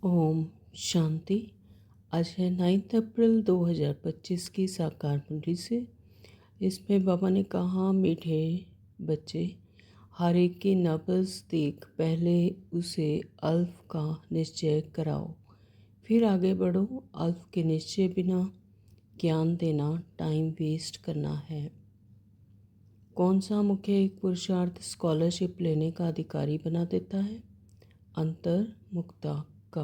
ओम शांति। आज है 9 अप्रैल 2025 की साकार मुरली से। इसमें बाबा ने कहा, मीठे बच्चे, हर एक की नब्ज़ देख पहले उसे अल्फ का निश्चय कराओ, फिर आगे बढ़ो। अल्फ के निश्चय बिना ज्ञान देना टाइम वेस्ट करना है। कौन सा मुख्य एक पुरुषार्थ स्कॉलरशिप लेने का अधिकारी बना देता है? अंतर्मुखता का।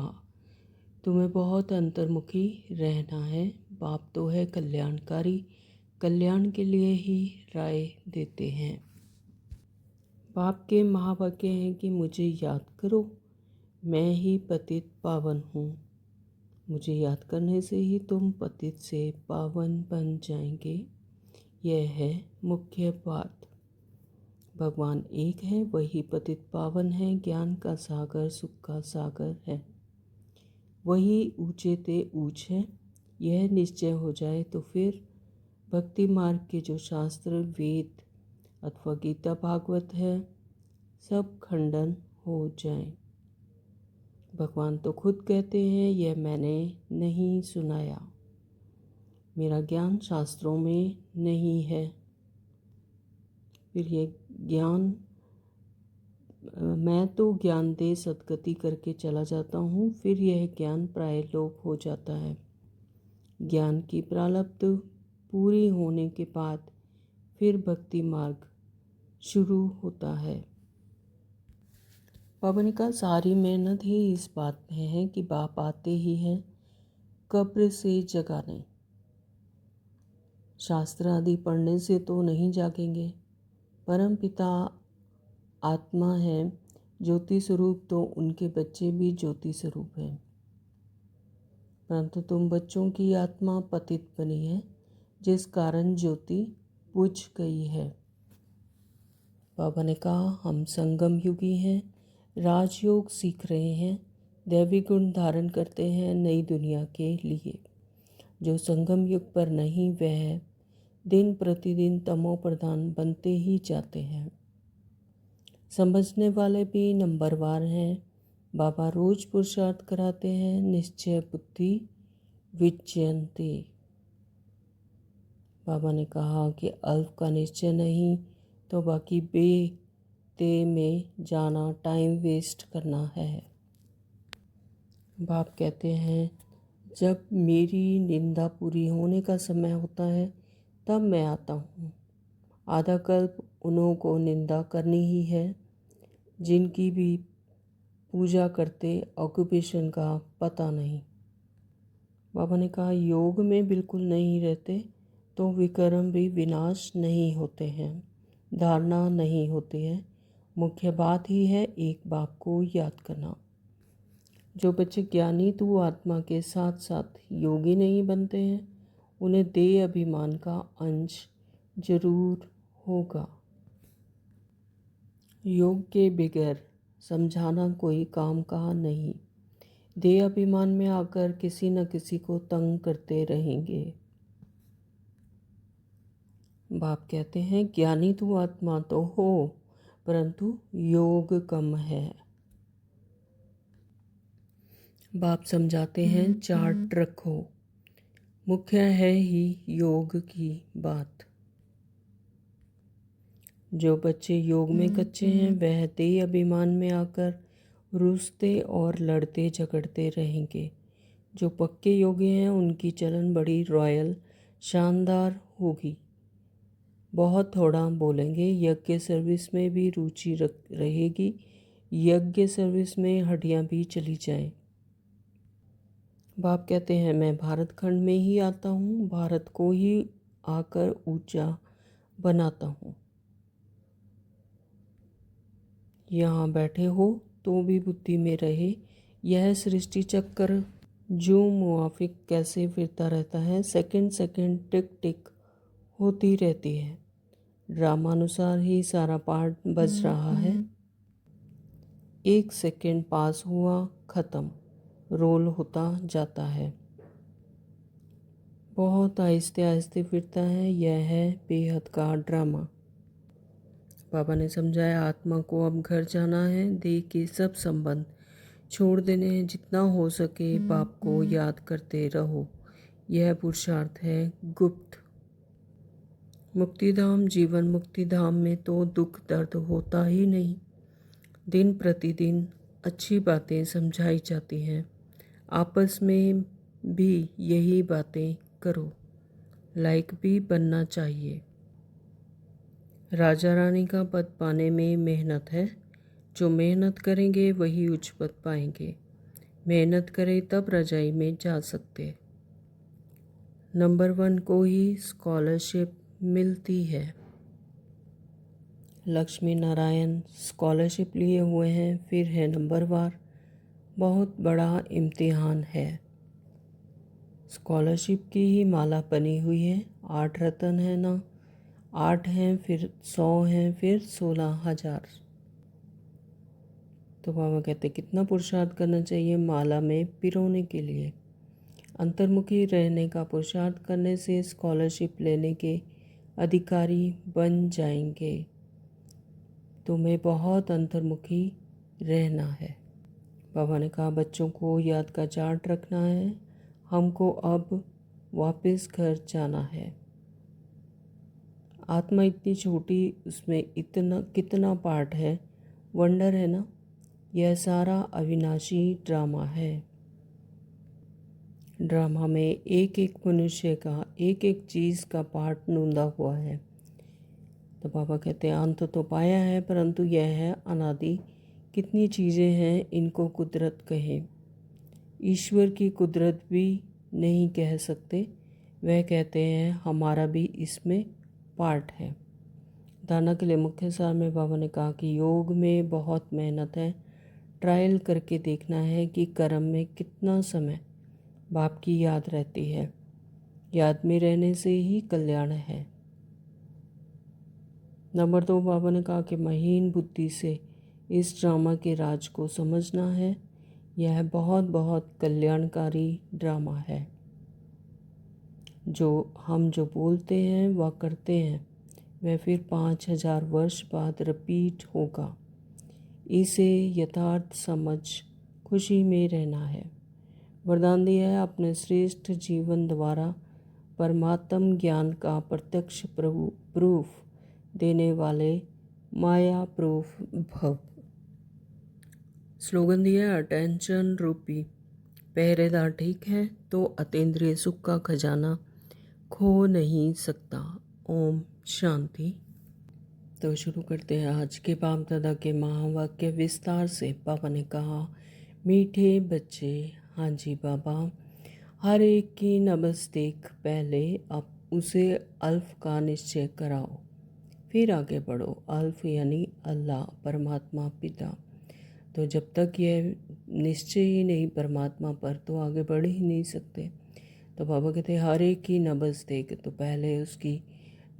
तुम्हें बहुत अंतर्मुखी रहना है। बाप तो है कल्याणकारी, कल्याण के लिए ही राय देते हैं। बाप के महावाक्य हैं कि मुझे याद करो, मैं ही पतित पावन हूँ। मुझे याद करने से ही तुम पतित से पावन बन जाएंगे। यह है मुख्य बात। भगवान एक है, वही पतित पावन है, ज्ञान का सागर, सुख का सागर है। वही ऊंचे ते ऊंच है। यह निश्चय हो जाए तो फिर भक्ति मार्ग के जो शास्त्र, वेद अथवा गीता भागवत है, सब खंडन हो जाए। भगवान तो खुद कहते हैं, यह मैंने नहीं सुनाया, मेरा ज्ञान शास्त्रों में नहीं है। फिर यह ज्ञान मैं तो ज्ञान दे सद्गति करके चला जाता हूँ, फिर यह ज्ञान प्राय लोप हो जाता है। ज्ञान की प्रारब्ध पूरी होने के बाद फिर भक्ति मार्ग शुरू होता है। बाबा का सारी मेहनत ही इस बात में है कि बाप आते ही हैं कब्र से जगाने। शास्त्र आदि पढ़ने से तो नहीं जागेंगे। परम पिता आत्मा है, ज्योति स्वरूप, तो उनके बच्चे भी ज्योति स्वरूप हैं। परंतु तुम बच्चों की आत्मा पतित बनी है, जिस कारण ज्योति बुझ गई है। बाबा ने कहा, हम संगम युगी हैं, राजयोग सीख रहे हैं, दैवी गुण धारण करते हैं नई दुनिया के लिए। जो संगम युग पर नहीं, वह दिन प्रतिदिन तमो प्रधान बनते ही जाते हैं। समझने वाले भी नंबरवार हैं। बाबा रोज पुरुषार्थ कराते हैं, निश्चय बुद्धि विजयंती। बाबा ने कहा कि अल्फ का निश्चय नहीं तो बाकी बे ते में जाना टाइम वेस्ट करना है। बाप कहते हैं, जब मेरी निंदा पूरी होने का समय होता है तब मैं आता हूँ। आधा कल्प उन्हों को निंदा करनी ही है, जिनकी भी पूजा करते ऑक्यूपेशन का पता नहीं। बाबा ने कहा, योग में बिल्कुल नहीं रहते तो विकर्म भी विनाश नहीं होते हैं, धारणा नहीं होती है। मुख्य बात ही है एक बाप को याद करना। जो बच्चे ज्ञानी तू आत्मा के साथ साथ योगी नहीं बनते हैं, उन्हें देह अभिमान का अंश जरूर होगा। योग के बगैर समझाना कोई काम का नहीं। देह अभिमान में आकर किसी न किसी को तंग करते रहेंगे। बाप कहते हैं, ज्ञानी तू आत्मा तो हो, परंतु योग कम है। बाप समझाते हैं, चार्ट रखो, मुख्य है ही योग की बात। जो बच्चे योग में कच्चे हैं, वह देह अभिमान में आकर रूसते और लड़ते झगड़ते रहेंगे। जो पक्के योगी हैं, उनकी चलन बड़ी रॉयल शानदार होगी। बहुत थोड़ा बोलेंगे, यज्ञ सर्विस में भी रुचि रहेगी। यज्ञ सर्विस में हड्डियाँ भी चली जाएं। बाप कहते हैं, मैं भारत खंड में ही आता हूँ, भारत को ही आकर ऊंचा बनाता हूँ। यहाँ बैठे हो तो भी बुद्धि में रहे, यह सृष्टि चक्कर जो मुआफिक कैसे फिरता रहता है, सेकंड सेकंड टिक टिक होती रहती है। ड्रामानुसार ही सारा पार्ट बज रहा है। एक सेकंड पास हुआ, ख़त्म, रोल होता जाता है। बहुत आहिस्ते आहिस्ते फिरता है। यह है बेहद का ड्रामा। बाबा ने समझाया, आत्मा को अब घर जाना है। देह के सब संबंध छोड़ देने जितना हो सके बाप को याद करते रहो। यह पुरुषार्थ है गुप्त। मुक्तिधाम जीवन मुक्तिधाम में तो दुख दर्द होता ही नहीं। दिन प्रतिदिन अच्छी बातें समझाई जाती हैं। आपस में भी यही बातें करो। लायक भी बनना चाहिए। राजा रानी का पद पाने में मेहनत है। जो मेहनत करेंगे वही उच्च पद पाएंगे। मेहनत करें तब रजाई में जा सकते। नंबर 1 को ही स्कॉलरशिप मिलती है। लक्ष्मी नारायण स्कॉलरशिप लिए हुए हैं, फिर है नंबरवार। बहुत बड़ा इम्तिहान है। स्कॉलरशिप की ही माला बनी हुई है। 8 रत्न है ना, 8 हैं, फिर 100 हैं, फिर 16,000। तो बाबा कहते कितना पुरुषार्थ करना चाहिए माला में पिरोने के लिए। अंतर्मुखी रहने का पुरुषार्थ करने से स्कॉलरशिप लेने के अधिकारी बन जाएंगे। तुम्हें बहुत अंतर्मुखी रहना है। बाबा ने कहा बच्चों को याद का चार्ट रखना है। हमको अब वापस घर जाना है। आत्मा इतनी छोटी, उसमें इतना कितना पार्ट है, वंडर है ना। यह सारा अविनाशी ड्रामा है। ड्रामा में एक एक मनुष्य का एक एक चीज़ का पार्ट नूंदा हुआ है। तो बाबा कहते हैं अंत तो पाया है, परंतु यह है अनादि। कितनी चीज़ें हैं, इनको कुदरत कहें। ईश्वर की कुदरत भी नहीं कह सकते। वह कहते हैं हमारा भी इसमें पार्ट है। दाना के लिए मुख्य सार में बाबा ने कहा कि योग में बहुत मेहनत है। ट्रायल करके देखना है कि कर्म में कितना समय बाप की याद रहती है। याद में रहने से ही कल्याण है। नंबर 2 बाबा ने कहा कि महीन बुद्धि से इस ड्रामा के राज को समझना है। यह बहुत बहुत कल्याणकारी ड्रामा है। जो बोलते हैं वह करते हैं, वह फिर 5,000 वर्ष बाद रिपीट होगा। इसे यथार्थ समझ खुशी में रहना है। वरदान दिया है अपने श्रेष्ठ जीवन द्वारा परमात्म ज्ञान का प्रत्यक्ष प्रूफ देने वाले माया प्रूफ भव। स्लोगन दिया है अटेंशन रूपी पहरेदार ठीक है तो अतीन्द्रिय सुख का खजाना खो नहीं सकता। ओम शांति। तो शुरू करते हैं आज के बाप दादा के महावाक्य विस्तार से। पापा ने कहा मीठे बच्चे, हाँ जी बाबा, हर एक की नब्ज़ देख पहले अब उसे अल्फ का निश्चय कराओ, फिर आगे बढ़ो। अल्फ यानी अल्लाह, परमात्मा पिता। तो जब तक यह निश्चय ही नहीं परमात्मा पर, तो आगे बढ़ ही नहीं सकते। तो बाबा कहते हैं हर एक की नब्ज़ देख, तो पहले उसकी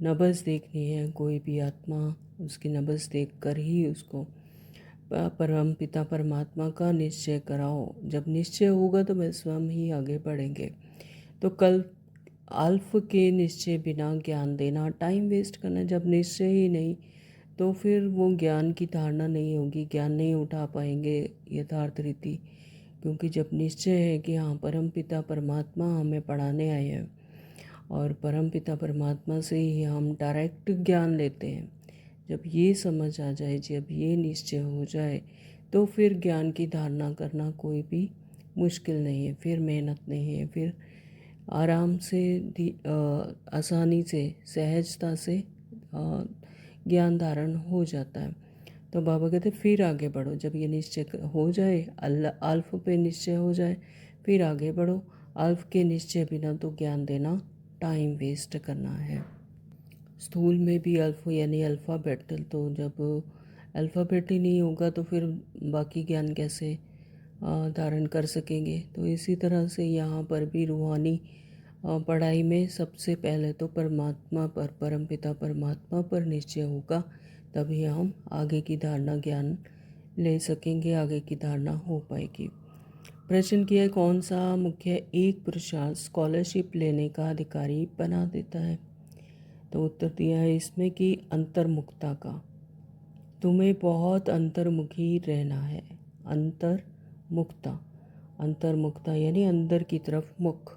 नब्ज़ देखनी है। कोई भी आत्मा उसकी नब्ज़ देख कर ही उसको परम पिता परमात्मा का निश्चय कराओ। जब निश्चय होगा तो वह स्वयं ही आगे बढ़ेंगे। तो कल अल्फ के निश्चय बिना ज्ञान देना टाइम वेस्ट करना। जब निश्चय ही नहीं तो फिर वो ज्ञान की धारणा नहीं होगी, ज्ञान नहीं उठा पाएंगे यथार्थ रीति। क्योंकि जब निश्चय है कि हाँ परम पिता परमात्मा हमें पढ़ाने आए हैं और परम पिता परमात्मा से ही हम डायरेक्ट ज्ञान लेते हैं, जब ये समझ आ जाए, जब ये निश्चय हो जाए, तो फिर ज्ञान की धारणा करना कोई भी मुश्किल नहीं है, फिर मेहनत नहीं है, फिर आराम से आसानी से सहजता से ज्ञान धारण हो जाता है। तो बाबा कहते फिर आगे बढ़ो। जब ये निश्चय हो जाए, अल्फ पे निश्चय हो जाए, फिर आगे बढ़ो। अल्फ के निश्चय बिना तो ज्ञान देना टाइम वेस्ट करना है। स्थूल में भी अल्फ यानी अल्फ़ाबेट, तो जब अल्फ़ाबेट ही नहीं होगा तो फिर बाकी ज्ञान कैसे धारण कर सकेंगे। तो इसी तरह से यहाँ पर भी रूहानी पढ़ाई में सबसे पहले तो परमात्मा पर, परमपिता परमात्मा पर निश्चय होगा, तभी हम आगे की धारणा ज्ञान ले सकेंगे, आगे की धारणा हो पाएगी। प्रश्न किया कौन सा मुख्य एक पुरुषार्थ स्कॉलरशिप लेने का अधिकारी बना देता है। तो उत्तर दिया है इसमें कि अंतर्मुखता का। तुम्हें बहुत अंतर्मुखी रहना है। अंतर मुक्ता, अंतर्मुक्ता यानी अंदर की तरफ मुख,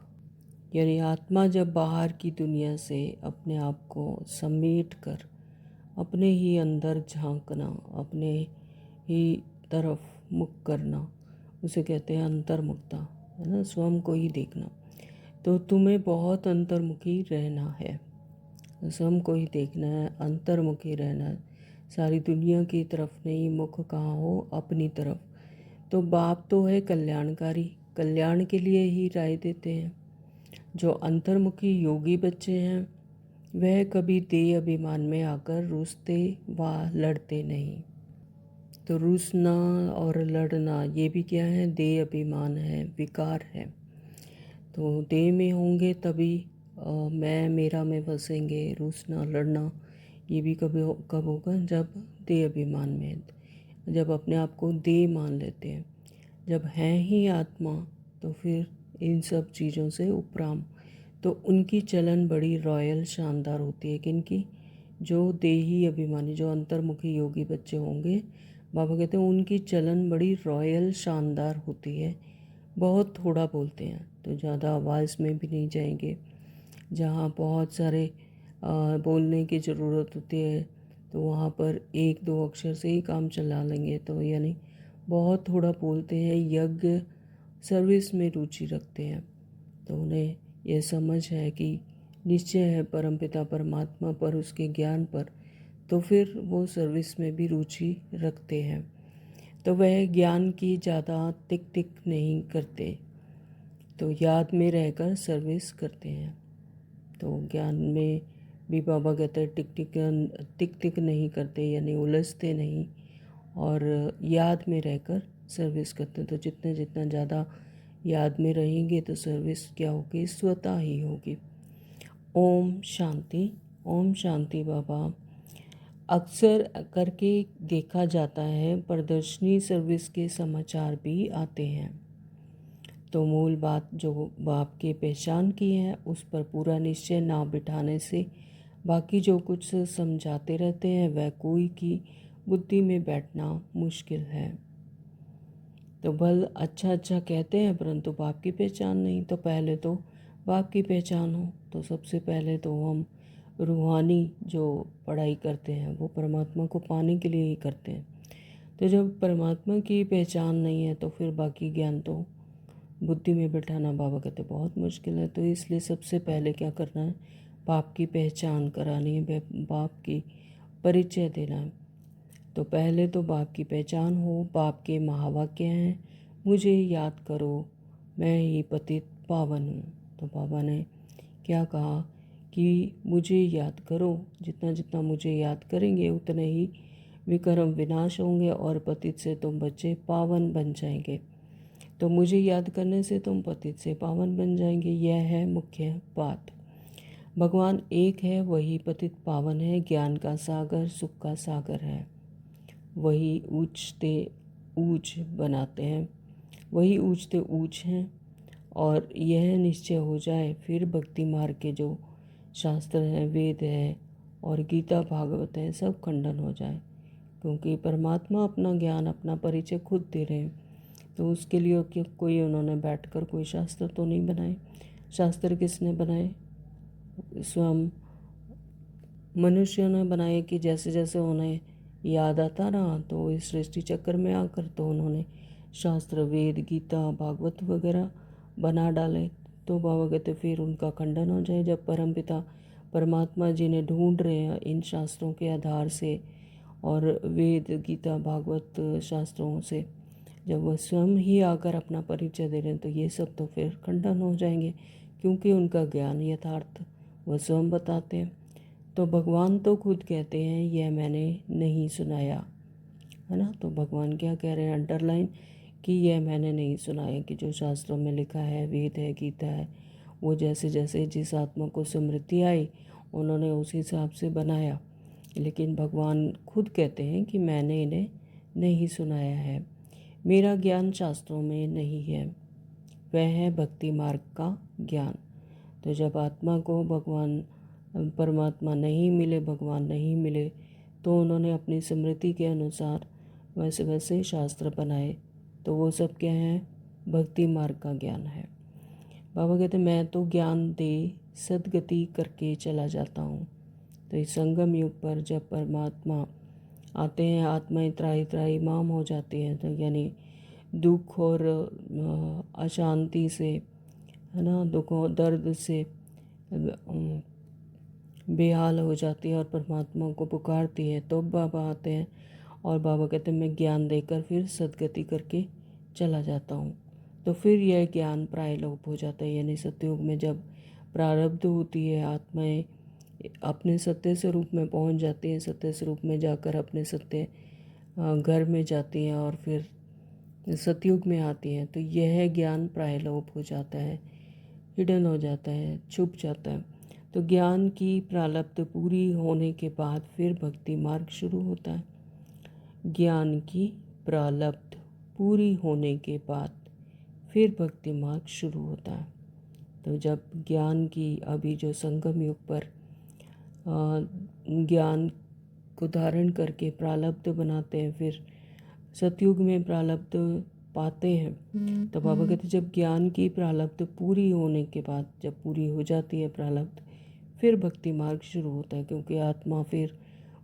यानी आत्मा जब बाहर की दुनिया से अपने आप को समेट कर अपने ही अंदर झांकना, अपने ही तरफ मुख करना, उसे कहते हैं अंतर्मुक्ता, है ना, स्वयं को ही देखना। तो तुम्हें बहुत अंतर्मुखी रहना है, स्वयं को ही देखना है, अंतर्मुखी रहना है, सारी दुनिया की तरफ नहीं, मुख कहाँ हो, अपनी तरफ। तो बाप तो है कल्याणकारी, कल्याण के लिए ही राय देते हैं। जो अंतर्मुखी योगी बच्चे हैं वह कभी देह अभिमान में आकर रूसते व लड़ते नहीं। तो रूसना और लड़ना ये भी क्या है, देह अभिमान है, विकार है। तो देह में होंगे तभी मैं मेरा में फंसेंगे, रूसना लड़ना ये भी कब होगा, जब देह अभिमान में, जब अपने आप को देह मान लेते हैं। जब हैं ही आत्मा तो फिर इन सब चीज़ों से उपराम, तो उनकी चलन बड़ी रॉयल शानदार होती है। किनकी, जो देही अभिमानी, जो अंतर्मुखी योगी बच्चे होंगे, बाबा कहते हैं उनकी चलन बड़ी रॉयल शानदार होती है। बहुत थोड़ा बोलते हैं, तो ज़्यादा आवाज़ में भी नहीं जाएंगे। जहाँ बहुत सारे बोलने की ज़रूरत होती है तो वहाँ पर एक दो अक्षर से ही काम चला लेंगे। तो यानी बहुत थोड़ा बोलते हैं, यज्ञ सर्विस में रुचि रखते हैं। तो उन्हें यह समझ है कि निश्चय है परमपिता परमात्मा पर, उसके ज्ञान पर, तो फिर वो सर्विस में भी रुचि रखते हैं। तो वह ज्ञान की ज़्यादा टिक टिक नहीं करते, तो याद में रहकर सर्विस करते हैं। तो ज्ञान में भी बाबा कहते हैं टिक टिक नहीं करते, यानी उलझते नहीं, और याद में रहकर सर्विस करते हैं। तो जितना जितना ज़्यादा याद में रहेंगे तो सर्विस क्या होगी, स्वतः ही होगी। ओम शांति। ओम शांति बाबा। अक्सर करके देखा जाता है प्रदर्शनी सर्विस के समाचार भी आते हैं। तो मूल बात जो बाप की पहचान की है उस पर पूरा निश्चय ना बिठाने से बाकी जो कुछ समझाते रहते हैं वह कोई की बुद्धि में बैठना मुश्किल है। तो बल अच्छा अच्छा कहते हैं परंतु बाप की पहचान नहीं। तो पहले तो बाप की पहचान हो। तो सबसे पहले तो हम रूहानी जो पढ़ाई करते हैं वो परमात्मा को पाने के लिए ही करते हैं। तो जब परमात्मा की पहचान नहीं है तो फिर बाकी ज्ञान तो बुद्धि में बिठाना बाबा कहते बहुत मुश्किल है। तो इसलिए सबसे पहले क्या करना है, बाप की पहचान करानी है, बाप की परिचय देना है। तो पहले तो बाप की पहचान हो। बाप के महावाक्य हैं, मुझे याद करो मैं ही पतित पावन हूँ। तो बाबा ने क्या कहा कि मुझे याद करो, जितना जितना मुझे याद करेंगे उतने ही विकर्म विनाश होंगे और पतित से तुम बच्चे पावन बन जाएंगे। तो मुझे याद करने से तुम पतित से पावन बन जाएंगे, यह है मुख्य बात। भगवान एक है, वही पतित पावन है, ज्ञान का सागर, सुख का सागर है। वही ऊंचते ऊंच बनाते हैं, वही ऊंचते ऊंच हैं। और यह निश्चय हो जाए फिर भक्ति मार्ग के जो शास्त्र हैं, वेद है और गीता भागवत है, सब खंडन हो जाए। क्योंकि परमात्मा अपना ज्ञान, अपना परिचय खुद दे रहे हैं। तो उसके लिए कोई उन्होंने बैठकर कोई शास्त्र तो नहीं बनाए। शास्त्र किसने बनाए, स्वयं मनुष्यों ने बनाए कि जैसे जैसे उन्हें याद आता रहा तो इस सृष्टि चक्र में आकर तो उन्होंने शास्त्र, वेद, गीता, भागवत वगैरह बना डाले। तो बाबा कहते फिर उनका खंडन हो जाए। जब परमपिता परमात्मा जिन्हें ढूंढ रहे हैं इन शास्त्रों के आधार से और वेद, गीता, भागवत शास्त्रों से, जब वह स्वयं ही आकर अपना परिचय दे रहे हैं तो ये सब तो फिर खंडन हो जाएंगे, क्योंकि उनका ज्ञान यथार्थ वह स्वयं बताते हैं। तो भगवान तो खुद कहते हैं यह मैंने नहीं सुनाया, है ना। तो भगवान क्या कह रहे हैं, अंडरलाइन, कि यह मैंने नहीं सुनाया, कि जो शास्त्रों में लिखा है, वेद है, गीता है, वो जैसे जैसे जिस आत्मा को स्मृति आई उन्होंने उस हिसाब से बनाया। लेकिन भगवान खुद कहते हैं कि मैंने इन्हें नहीं सुनाया है, मेरा ज्ञान शास्त्रों में नहीं है, वह है भक्ति मार्ग का ज्ञान। तो जब आत्मा को भगवान परमात्मा नहीं मिले, भगवान नहीं मिले, तो उन्होंने अपनी स्मृति के अनुसार वैसे वैसे शास्त्र बनाए। तो वो सब क्या है, भक्ति मार्ग का ज्ञान है। बाबा कहते मैं तो ज्ञान दे सदगति करके चला जाता हूँ। तो इस संगम युग पर जब परमात्मा आते हैं, आत्माएं त्राही त्राही माम हो जाती हैं, तो यानी दुख और अशांति से, है ना, दुख और दर्द से बेहाल हो जाती है और परमात्मा को पुकारती है, तो बाबा आते हैं और बाबा कहते हैं मैं ज्ञान देकर फिर सदगति करके चला जाता हूँ। तो फिर यह ज्ञान प्रायलोप हो जाता है, यानी सतयुग में जब प्रारब्ध होती है, आत्माएं अपने सत्य स्वरूप में पहुँच जाती हैं, सत्य स्वरूप में जाकर अपने सत्य घर में जाती हैं और फिर सतयुग में आती हैं, तो यह ज्ञान प्रायलोप हो जाता है, हिडन हो जाता है, छुप जाता है। तो ज्ञान की प्रारब्ध पूरी होने के बाद फिर भक्ति मार्ग शुरू होता है। ज्ञान की प्रारब्ध पूरी होने के बाद फिर भक्ति मार्ग शुरू होता है। तो जब ज्ञान की अभी जो संगम युग पर ज्ञान को धारण करके प्रारब्ध बनाते हैं, फिर सतयुग में प्रारब्ध पाते हैं, तो बाबा कहते जब ज्ञान की प्रारब्ध पूरी होने के बाद, जब पूरी हो जाती है प्रारब्ध, फिर भक्ति मार्ग शुरू होता है, क्योंकि आत्मा फिर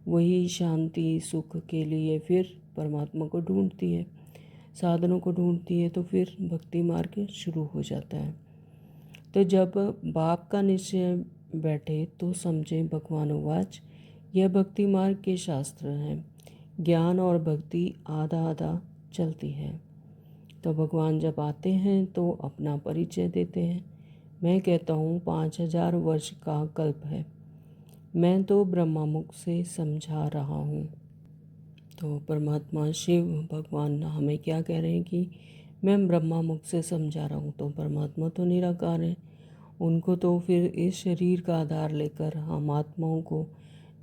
वही शांति सुख के लिए फिर परमात्मा को ढूंढती है, साधनों को ढूंढती है, तो फिर भक्ति मार्ग शुरू हो जाता है। तो जब बाप का निश्चय बैठे तो समझे भगवान उवाच, यह भक्ति मार्ग के शास्त्र हैं, ज्ञान और भक्ति आधा आधा चलती है। तो भगवान जब आते हैं तो अपना परिचय देते हैं। मैं कहता हूँ 5000 वर्ष का कल्प है, मैं तो ब्रह्मा मुख से समझा रहा हूँ। तो परमात्मा शिव भगवान हमें क्या कह रहे हैं कि मैं ब्रह्मा मुख से समझा रहा हूँ। तो परमात्मा तो निराकार है, उनको तो फिर इस शरीर का आधार लेकर हम आत्माओं को,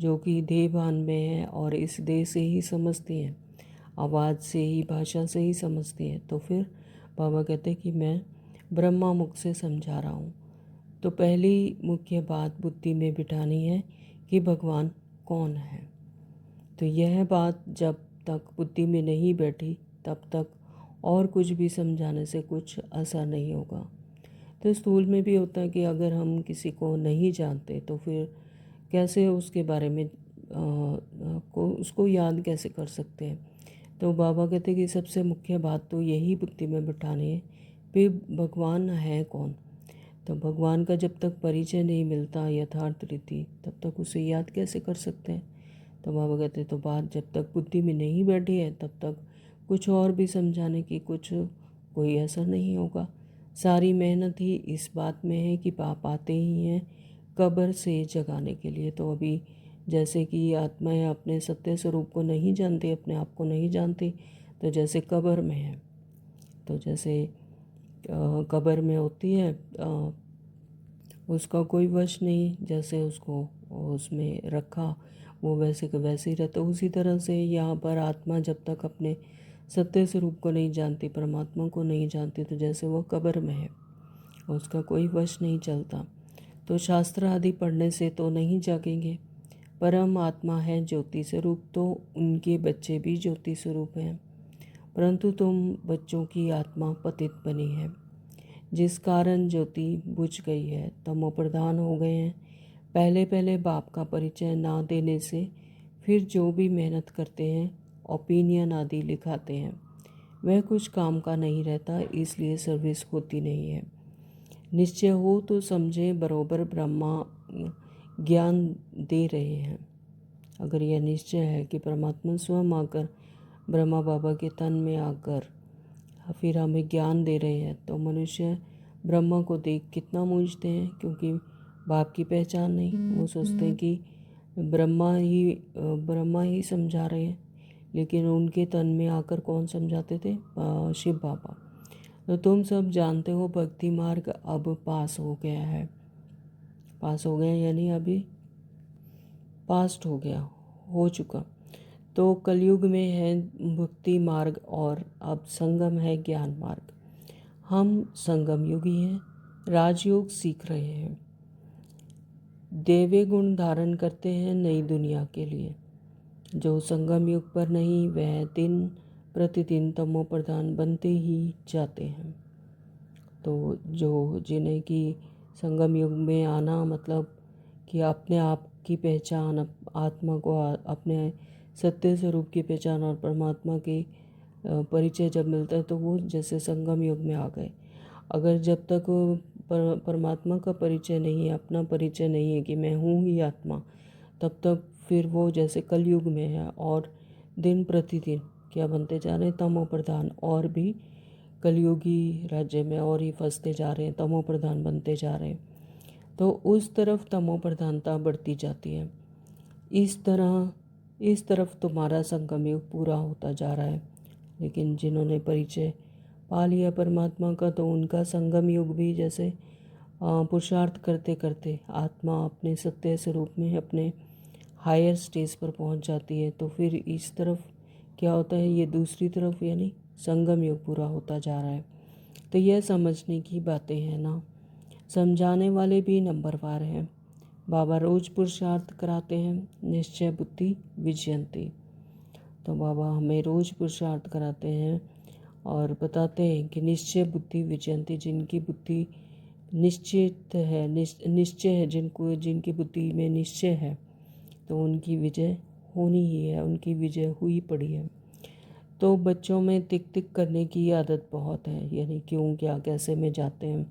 जो कि देहभान में है और इस देह से ही समझती हैं, आवाज़ से ही, भाषा से ही समझती हैं, तो फिर बाबा कहते हैं कि मैं ब्रह्मा मुख से समझा रहा हूँ। तो पहली मुख्य बात बुद्धि में बिठानी है कि भगवान कौन है। तो यह बात जब तक बुद्धि में नहीं बैठी तब तक और कुछ भी समझाने से कुछ असर नहीं होगा। तो स्थूल में भी होता है कि अगर हम किसी को नहीं जानते तो फिर कैसे उसके बारे में उसको याद कैसे कर सकते हैं। तो बाबा कहते हैं कि सबसे मुख्य बात तो यही बुद्धि में बिठानी है कि भगवान है कौन। तो भगवान का जब तक परिचय नहीं मिलता यथार्थ रीति, तब तक उसे याद कैसे कर सकते हैं। तो बाबा कहते हैं तो बात जब तक बुद्धि में नहीं बैठी है तब तक कुछ और भी समझाने की कोई असर नहीं होगा। सारी मेहनत ही इस बात में है कि पाप आते ही हैं कब्र से जगाने के लिए। तो अभी जैसे कि आत्माएं अपने सत्य स्वरूप को नहीं जानती, अपने आप को नहीं जानती, तो जैसे कब्र में है, तो जैसे कब्र में होती है, उसका कोई वश नहीं, जैसे उसको उसमें रखा वो वैसे का वैसे ही रहता। उसी तरह से यहाँ पर आत्मा जब तक अपने सत्य स्वरूप को नहीं जानती, परमात्मा को नहीं जानती, तो जैसे वो कब्र में है, उसका कोई वश नहीं चलता। तो शास्त्र आदि पढ़ने से तो नहीं जागेंगे। परम आत्मा है ज्योति स्वरूप, तो उनके बच्चे भी ज्योति स्वरूप हैं, परंतु तुम बच्चों की आत्मा पतित बनी है, जिस कारण ज्योति बुझ गई है, तमो प्रधान हो गए हैं। पहले पहले बाप का परिचय ना देने से फिर जो भी मेहनत करते हैं, ओपिनियन आदि लिखाते हैं, वह कुछ काम का नहीं रहता, इसलिए सर्विस होती नहीं है। निश्चय हो तो समझे बरोबर ब्रह्मा ज्ञान दे रहे हैं। अगर यह निश्चय है कि परमात्मा स्वयं आकर ब्रह्मा बाबा के तन में आकर फिर हमें ज्ञान दे रहे हैं, तो मनुष्य ब्रह्मा को देख कितना मूंझते हैं, क्योंकि बाप की पहचान नहीं। वो सोचते हैं कि ब्रह्मा ही समझा रहे हैं, लेकिन उनके तन में आकर कौन समझाते थे? शिव बाबा। तो तुम सब जानते हो भक्ति मार्ग अब पास हो गया है। पास हो गया यानी अभी पास्ट हो गया, हो चुका। तो कलयुग में है भक्ति मार्ग और अब संगम है ज्ञान मार्ग। हम संगम युगी हैं, राजयोग सीख रहे हैं, देवे गुण धारण करते हैं नई दुनिया के लिए। जो संगम युग पर नहीं, वह दिन प्रतिदिन तमो प्रधान बनते ही जाते हैं। तो जो जिन्हें कि संगम युग में आना मतलब कि अपने आप की पहचान, आत्मा को अपने सत्य स्वरूप की पहचान और परमात्मा की परिचय जब मिलता है तो वो जैसे संगम युग में आ गए। अगर जब तक परमात्मा का परिचय नहीं है, अपना परिचय नहीं है कि मैं हूँ ही आत्मा, तब तक फिर वो जैसे कलयुग में है और दिन प्रतिदिन क्या बनते जा रहे हैं, तमो प्रधान, और भी कलयुगी राज्य में और ही फंसते जा रहे हैं, तमो प्रधान बनते जा रहे हैं। तो उस तरफ तमो प्रधानता बढ़ती जाती है। इस तरफ तुम्हारा संगम युग पूरा होता जा रहा है। लेकिन जिन्होंने परिचय पा लिया परमात्मा का, तो उनका संगम युग भी जैसे पुरुषार्थ करते करते आत्मा अपने सत्य स्वरूप में अपने हायर स्टेज पर पहुंच जाती है। तो फिर इस तरफ क्या होता है, ये दूसरी तरफ यानी संगम युग पूरा होता जा रहा है। तो यह समझने की बातें हैं ना, समझाने वाले भी नंबरवार हैं। बाबा रोज पुरुषार्थ कराते हैं, निश्चय बुद्धि विजयंती। तो बाबा हमें रोज पुरुषार्थ कराते हैं और बताते हैं कि निश्चय बुद्धि विजयंती, जिनकी बुद्धि निश्चित है, निश्चय है, जिनकी बुद्धि में निश्चय है, तो उनकी विजय होनी ही है, उनकी विजय हुई पड़ी है। तो बच्चों में टिक टिक करने की आदत बहुत है, यानी क्यों क्या कैसे में जाते हैं,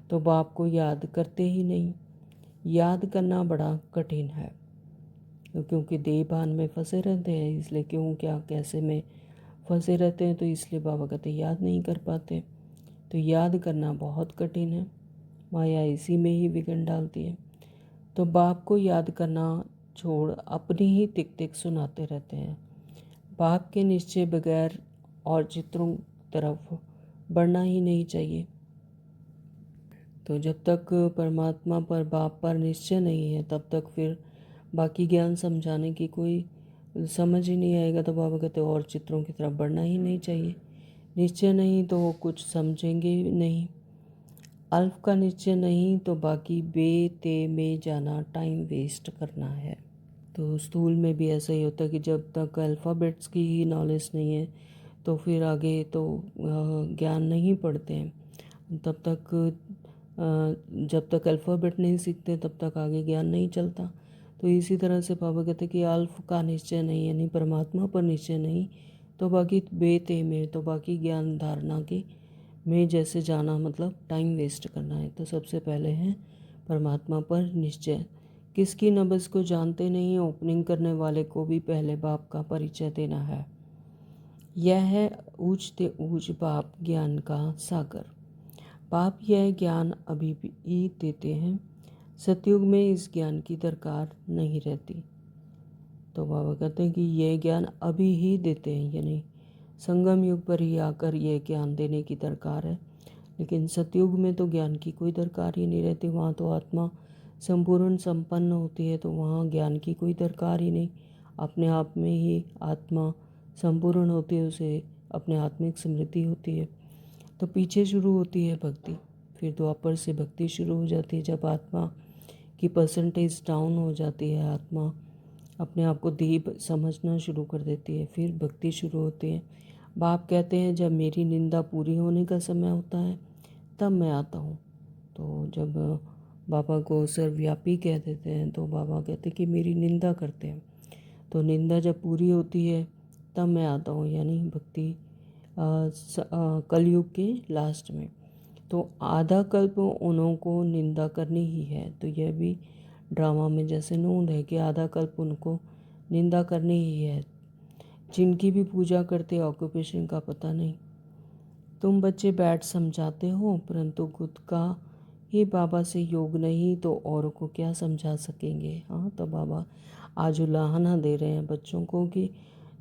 तो बाप को याद करते ही नहीं। याद करना बड़ा कठिन है, क्योंकि देह भान में फंसे रहते हैं, इसलिए क्यों क्या कैसे में फंसे रहते हैं, तो इसलिए बाबा कहते याद नहीं कर पाते। तो याद करना बहुत कठिन है, माया इसी में ही विघ्न डालती है। तो बाप को याद करना छोड़ अपनी ही टिक टिक सुनाते रहते हैं। बाप के निश्चय बगैर और चित्रों तरफ बढ़ना ही नहीं चाहिए। तो जब तक परमात्मा पर बाप पर निश्चय नहीं है, तब तक फिर बाकी ज्ञान समझाने की कोई समझ ही नहीं आएगा। तो बाबा कहते और चित्रों की तरफ बढ़ना ही नहीं चाहिए। निश्चय नहीं तो कुछ समझेंगे नहीं। अल्फ का निश्चय नहीं तो बाकी बे ते में जाना टाइम वेस्ट करना है। तो स्थूल में भी ऐसा ही होता है कि जब तक अल्फ़ाबेट्स की ही नॉलेज नहीं है, तो फिर आगे तो ज्ञान नहीं पढ़ते हैं। तब तक जब तक अल्फ़ाबेट नहीं सीखते तब तक आगे ज्ञान नहीं चलता। तो इसी तरह से बाबा कहते कि अल्फ का निश्चय नहीं, यानी परमात्मा पर निश्चय नहीं, तो बाकी बेते में, तो बाकी ज्ञान धारणा के में जैसे जाना मतलब टाइम वेस्ट करना है। तो सबसे पहले है परमात्मा पर निश्चय। किसकी नब्ज़ को जानते नहीं, ओपनिंग करने वाले को भी पहले बाप का परिचय देना है। यह है ऊंचते ऊंच बाप ज्ञान का सागर। बाप यह ज्ञान अभी भी देते हैं, सतयुग में इस ज्ञान की दरकार नहीं रहती। तो बाबा कहते हैं कि यह ज्ञान अभी ही देते हैं, यानी संगम युग पर ही आकर यह ज्ञान देने की दरकार है। लेकिन सतयुग में तो ज्ञान की कोई दरकार ही नहीं रहती, वहाँ तो आत्मा संपूर्ण संपन्न होती है, तो वहाँ ज्ञान की कोई दरकार ही नहीं। अपने आप में ही आत्मा संपूर्ण होती है, उसे अपने आत्मिक समृद्धि होती है। तो पीछे शुरू होती है भक्ति, फिर द्वापर से भक्ति शुरू हो जाती है। जब आत्मा की परसेंटेज डाउन हो जाती है, आत्मा अपने आप को देव समझना शुरू कर देती है, फिर भक्ति शुरू होती है। बाप कहते हैं जब मेरी निंदा पूरी होने का समय होता है तब मैं आता हूँ। तो जब बाबा को सर्वव्यापी कह देते हैं, तो बाबा कहते हैं कि मेरी निंदा करते हैं। तो निंदा जब पूरी होती है तब मैं आता हूँ, यानी भक्ति कलयुग के लास्ट में। तो आधा कल्प उन्हों को निंदा करनी ही है। तो यह भी ड्रामा में जैसे नूंद है कि आधा कल्प उनको निंदा करनी ही है। जिनकी भी पूजा करते ऑक्यूपेशन का पता नहीं। तुम बच्चे बैठ समझाते हो, परंतु खुद का ही बाबा से योग नहीं तो औरों को क्या समझा सकेंगे। हाँ, तो बाबा आज उलाहना दे रहे हैं बच्चों को कि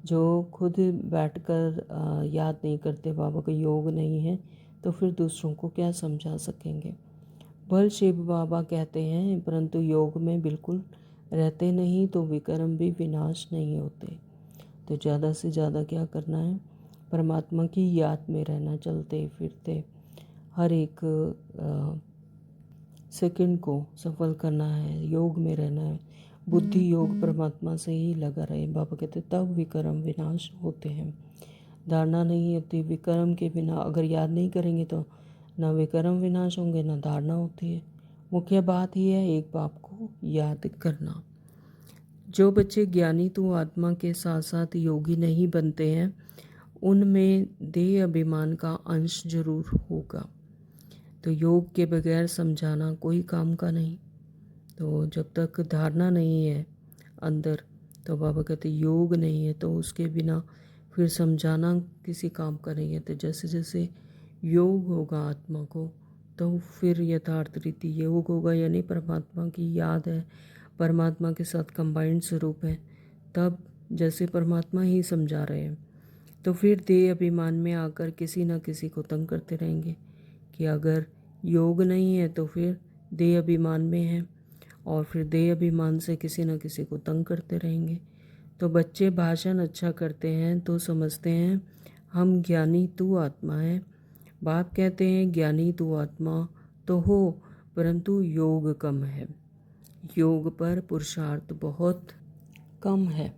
जो खुद बैठकर याद नहीं करते, बाबा का योग नहीं है, तो फिर दूसरों को क्या समझा सकेंगे। बल शिव बाबा कहते हैं, परंतु योग में बिल्कुल रहते नहीं तो विक्रम भी विनाश नहीं होते। तो ज़्यादा से ज़्यादा क्या करना है, परमात्मा की याद में रहना, चलते फिरते हर एक सेकंड को सफल करना है, योग में रहना है। बुद्धि योग परमात्मा से ही लगा रहे। बाबा कहते तब विक्रम विनाश होते हैं। धारणा नहीं होती। विकर्म के बिना अगर याद नहीं करेंगे तो ना विकर्म विनाश होंगे ना धारणा होती है। मुख्य बात ही है एक बात को याद करना। जो बच्चे ज्ञानी तो आत्मा के साथ साथ योगी नहीं बनते हैं, उनमें देह अभिमान का अंश जरूर होगा। तो योग के बगैर समझाना कोई काम का नहीं। तो जब तक धारणा नहीं है अंदर, तो बाबा कहते योग नहीं है, तो उसके बिना फिर समझाना किसी काम का नहीं है। तो जैसे जैसे योग होगा आत्मा को, तो फिर यथार्थ रीति योग होगा, यानी परमात्मा की याद है, परमात्मा के साथ कंबाइंड स्वरूप है, तब जैसे परमात्मा ही समझा रहे हैं। तो फिर देह अभिमान में आकर किसी न किसी को तंग करते रहेंगे कि अगर योग नहीं है तो फिर देह अभिमान में है, और फिर देह अभिमान से किसी न किसी को तंग करते रहेंगे। तो बच्चे भाषण अच्छा करते हैं तो समझते हैं हम ज्ञानी तू आत्मा है। बाप कहते हैं ज्ञानी तू आत्मा तो हो, परंतु योग कम है, योग पर पुरुषार्थ बहुत कम है।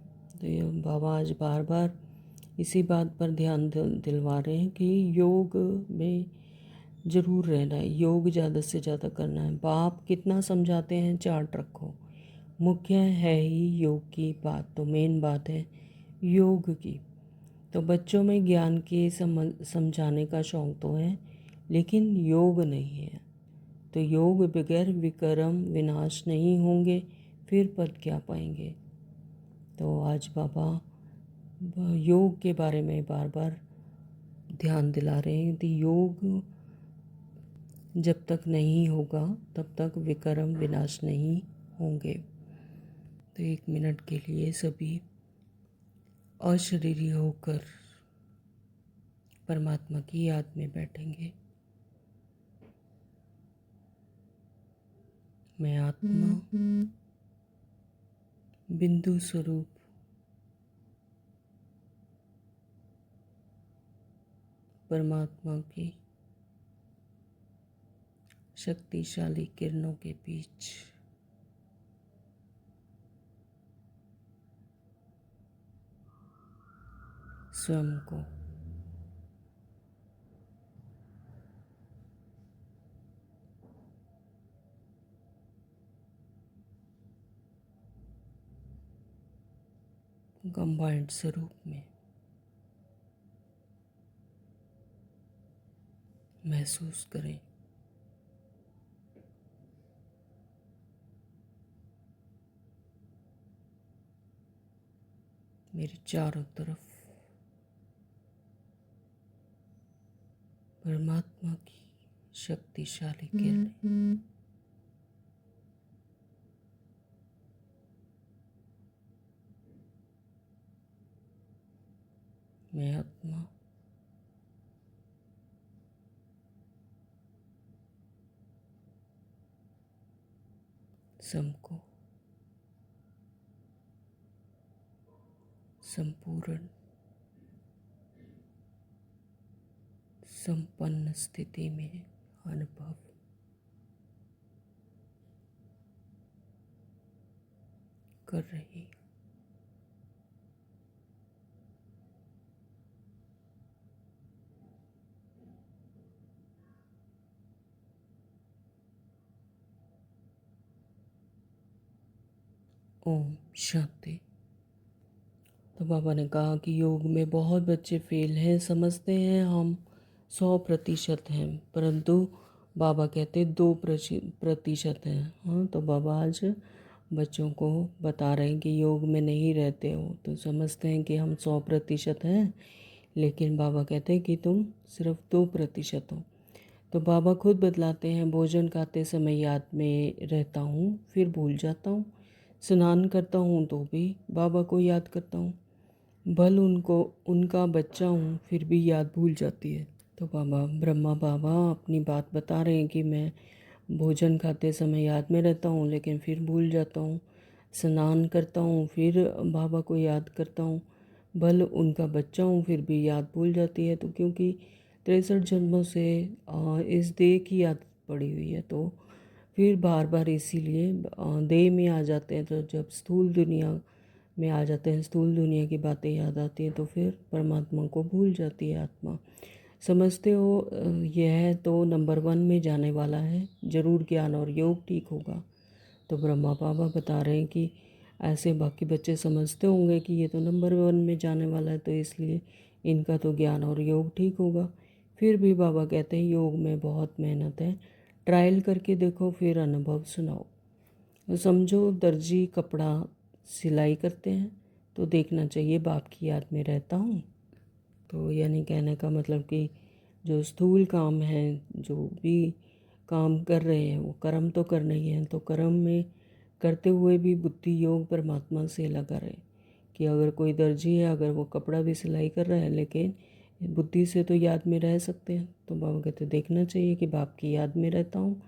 तो ये बाबा आज बार बार इसी बात पर ध्यान दिलवा रहे हैं कि योग में ज़रूर रहना है, योग ज़्यादा से ज़्यादा करना है। बाप कितना समझाते हैं चार्ट रखो, मुख्य है ही योग की बात, तो मेन बात है योग की। तो बच्चों में ज्ञान के समझाने का शौक़ तो है, लेकिन योग नहीं है। तो योग बगैर विकर्म विनाश नहीं होंगे, फिर पद क्या पाएंगे। तो आज बाबा योग के बारे में बार बार ध्यान दिला रहे हैं कि योग जब तक नहीं होगा तब तक विकर्म विनाश नहीं होंगे। तो 1 मिनट के लिए सभी अशरीरी होकर परमात्मा की याद में बैठेंगे। मैं आत्मा बिंदु स्वरूप परमात्मा की शक्तिशाली किरणों के बीच स्वयं को कंबाइंड स्वरूप में महसूस करें। मेरे चारों तरफ परमात्मा की शक्तिशाली किरणें मैं आत्मा सबको संपूर्ण संपन्न स्थिति में अनुभव कर रही। ओम शांति। तो बाबा ने कहा कि योग में बहुत बच्चे फेल हैं, समझते हैं हम 100% हैं, परंतु बाबा कहते 2% हैं। हाँ, तो बाबा आज बच्चों को बता रहे हैं कि योग में नहीं रहते हो तो समझते हैं कि हम 100% हैं, लेकिन बाबा कहते हैं कि तुम सिर्फ 2% हो। तो बाबा खुद बतलाते हैं भोजन खाते समय याद में रहता हूँ, फिर भूल जाता हूँ। स्नान करता हूँ तो भी बाबा को याद करता हूँ, भल उनको उनका बच्चा हूँ फिर भी याद भूल जाती है। तो बाबा ब्रह्मा बाबा अपनी बात बता रहे हैं कि मैं भोजन खाते समय याद में रहता हूँ लेकिन फिर भूल जाता हूँ, स्नान करता हूँ फिर बाबा को याद करता हूँ, भल उनका बच्चा हूँ फिर भी याद भूल जाती है। तो क्योंकि 63 जन्मों से इस देह की आदत पड़ी हुई है, तो फिर बार बार इसीलिए देह में आ जाते हैं। तो जब स्थूल दुनिया में आ जाते हैं, स्थूल दुनिया की बातें याद आती हैं, तो फिर परमात्मा को भूल जाती है आत्मा। समझते हो यह तो नंबर 1 में जाने वाला है, ज़रूर ज्ञान और योग ठीक होगा। तो ब्रह्मा बाबा बता रहे हैं कि ऐसे बाकी बच्चे समझते होंगे कि ये तो नंबर 1 में जाने वाला है, तो इसलिए इनका तो ज्ञान और योग ठीक होगा। फिर भी बाबा कहते हैं योग में बहुत मेहनत है, ट्रायल करके देखो फिर अनुभव सुनाओ। तो समझो दर्जी कपड़ा सिलाई करते हैं तो देखना चाहिए बाप की याद में रहता हूँ। तो यानी कहने का मतलब कि जो स्थूल काम है, जो भी काम कर रहे हैं वो कर्म तो करना ही है, तो कर्म में करते हुए भी बुद्धि योग परमात्मा से लगा रहे। कि अगर कोई दर्जी है, अगर वो कपड़ा भी सिलाई कर रहा है लेकिन बुद्धि से तो याद में रह सकते हैं, तो बाबा कहते देखना चाहिए कि बाप की याद में रहता हूँ।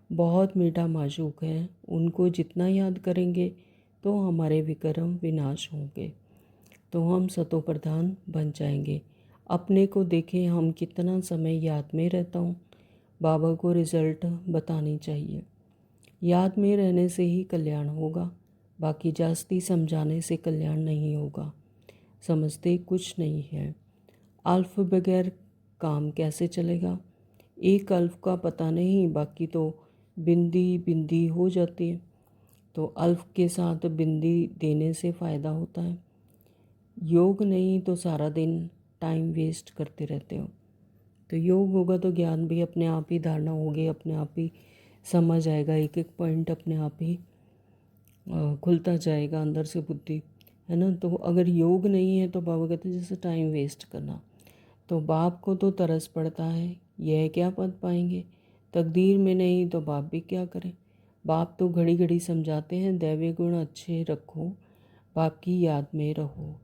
बहुत मीठा माशूक है, उनको जितना याद करेंगे तो हमारे विकर्म विनाश होंगे, तो हम सतो प्रधान बन जाएंगे। अपने को देखें हम कितना समय याद में रहता हूँ। बाबा को रिज़ल्ट बतानी चाहिए। याद में रहने से ही कल्याण होगा, बाकी जास्ती समझाने से कल्याण नहीं होगा। समझते कुछ नहीं है। अल्फ बगैर काम कैसे चलेगा। एक अल्फ का पता नहीं, बाकी तो बिंदी बिंदी हो जाती है, तो अल्फ के साथ बिंदी देने से फ़ायदा होता है। योग नहीं तो सारा दिन टाइम वेस्ट करते रहते हो। तो योग होगा तो ज्ञान भी अपने आप ही धारणा होगी, अपने आप ही समझ आएगा, एक एक पॉइंट अपने आप ही खुलता जाएगा अंदर से बुद्धि, है ना। तो अगर योग नहीं है तो बाबा कहते हैं जैसे टाइम वेस्ट करना। तो बाप को तो तरस पड़ता है, यह क्या पद पाएंगे, तकदीर में नहीं तो बाप भी क्या करें। बाप तो घड़ी घड़ी समझाते हैं दैवी गुण अच्छे रखो, बाप की याद में रहो।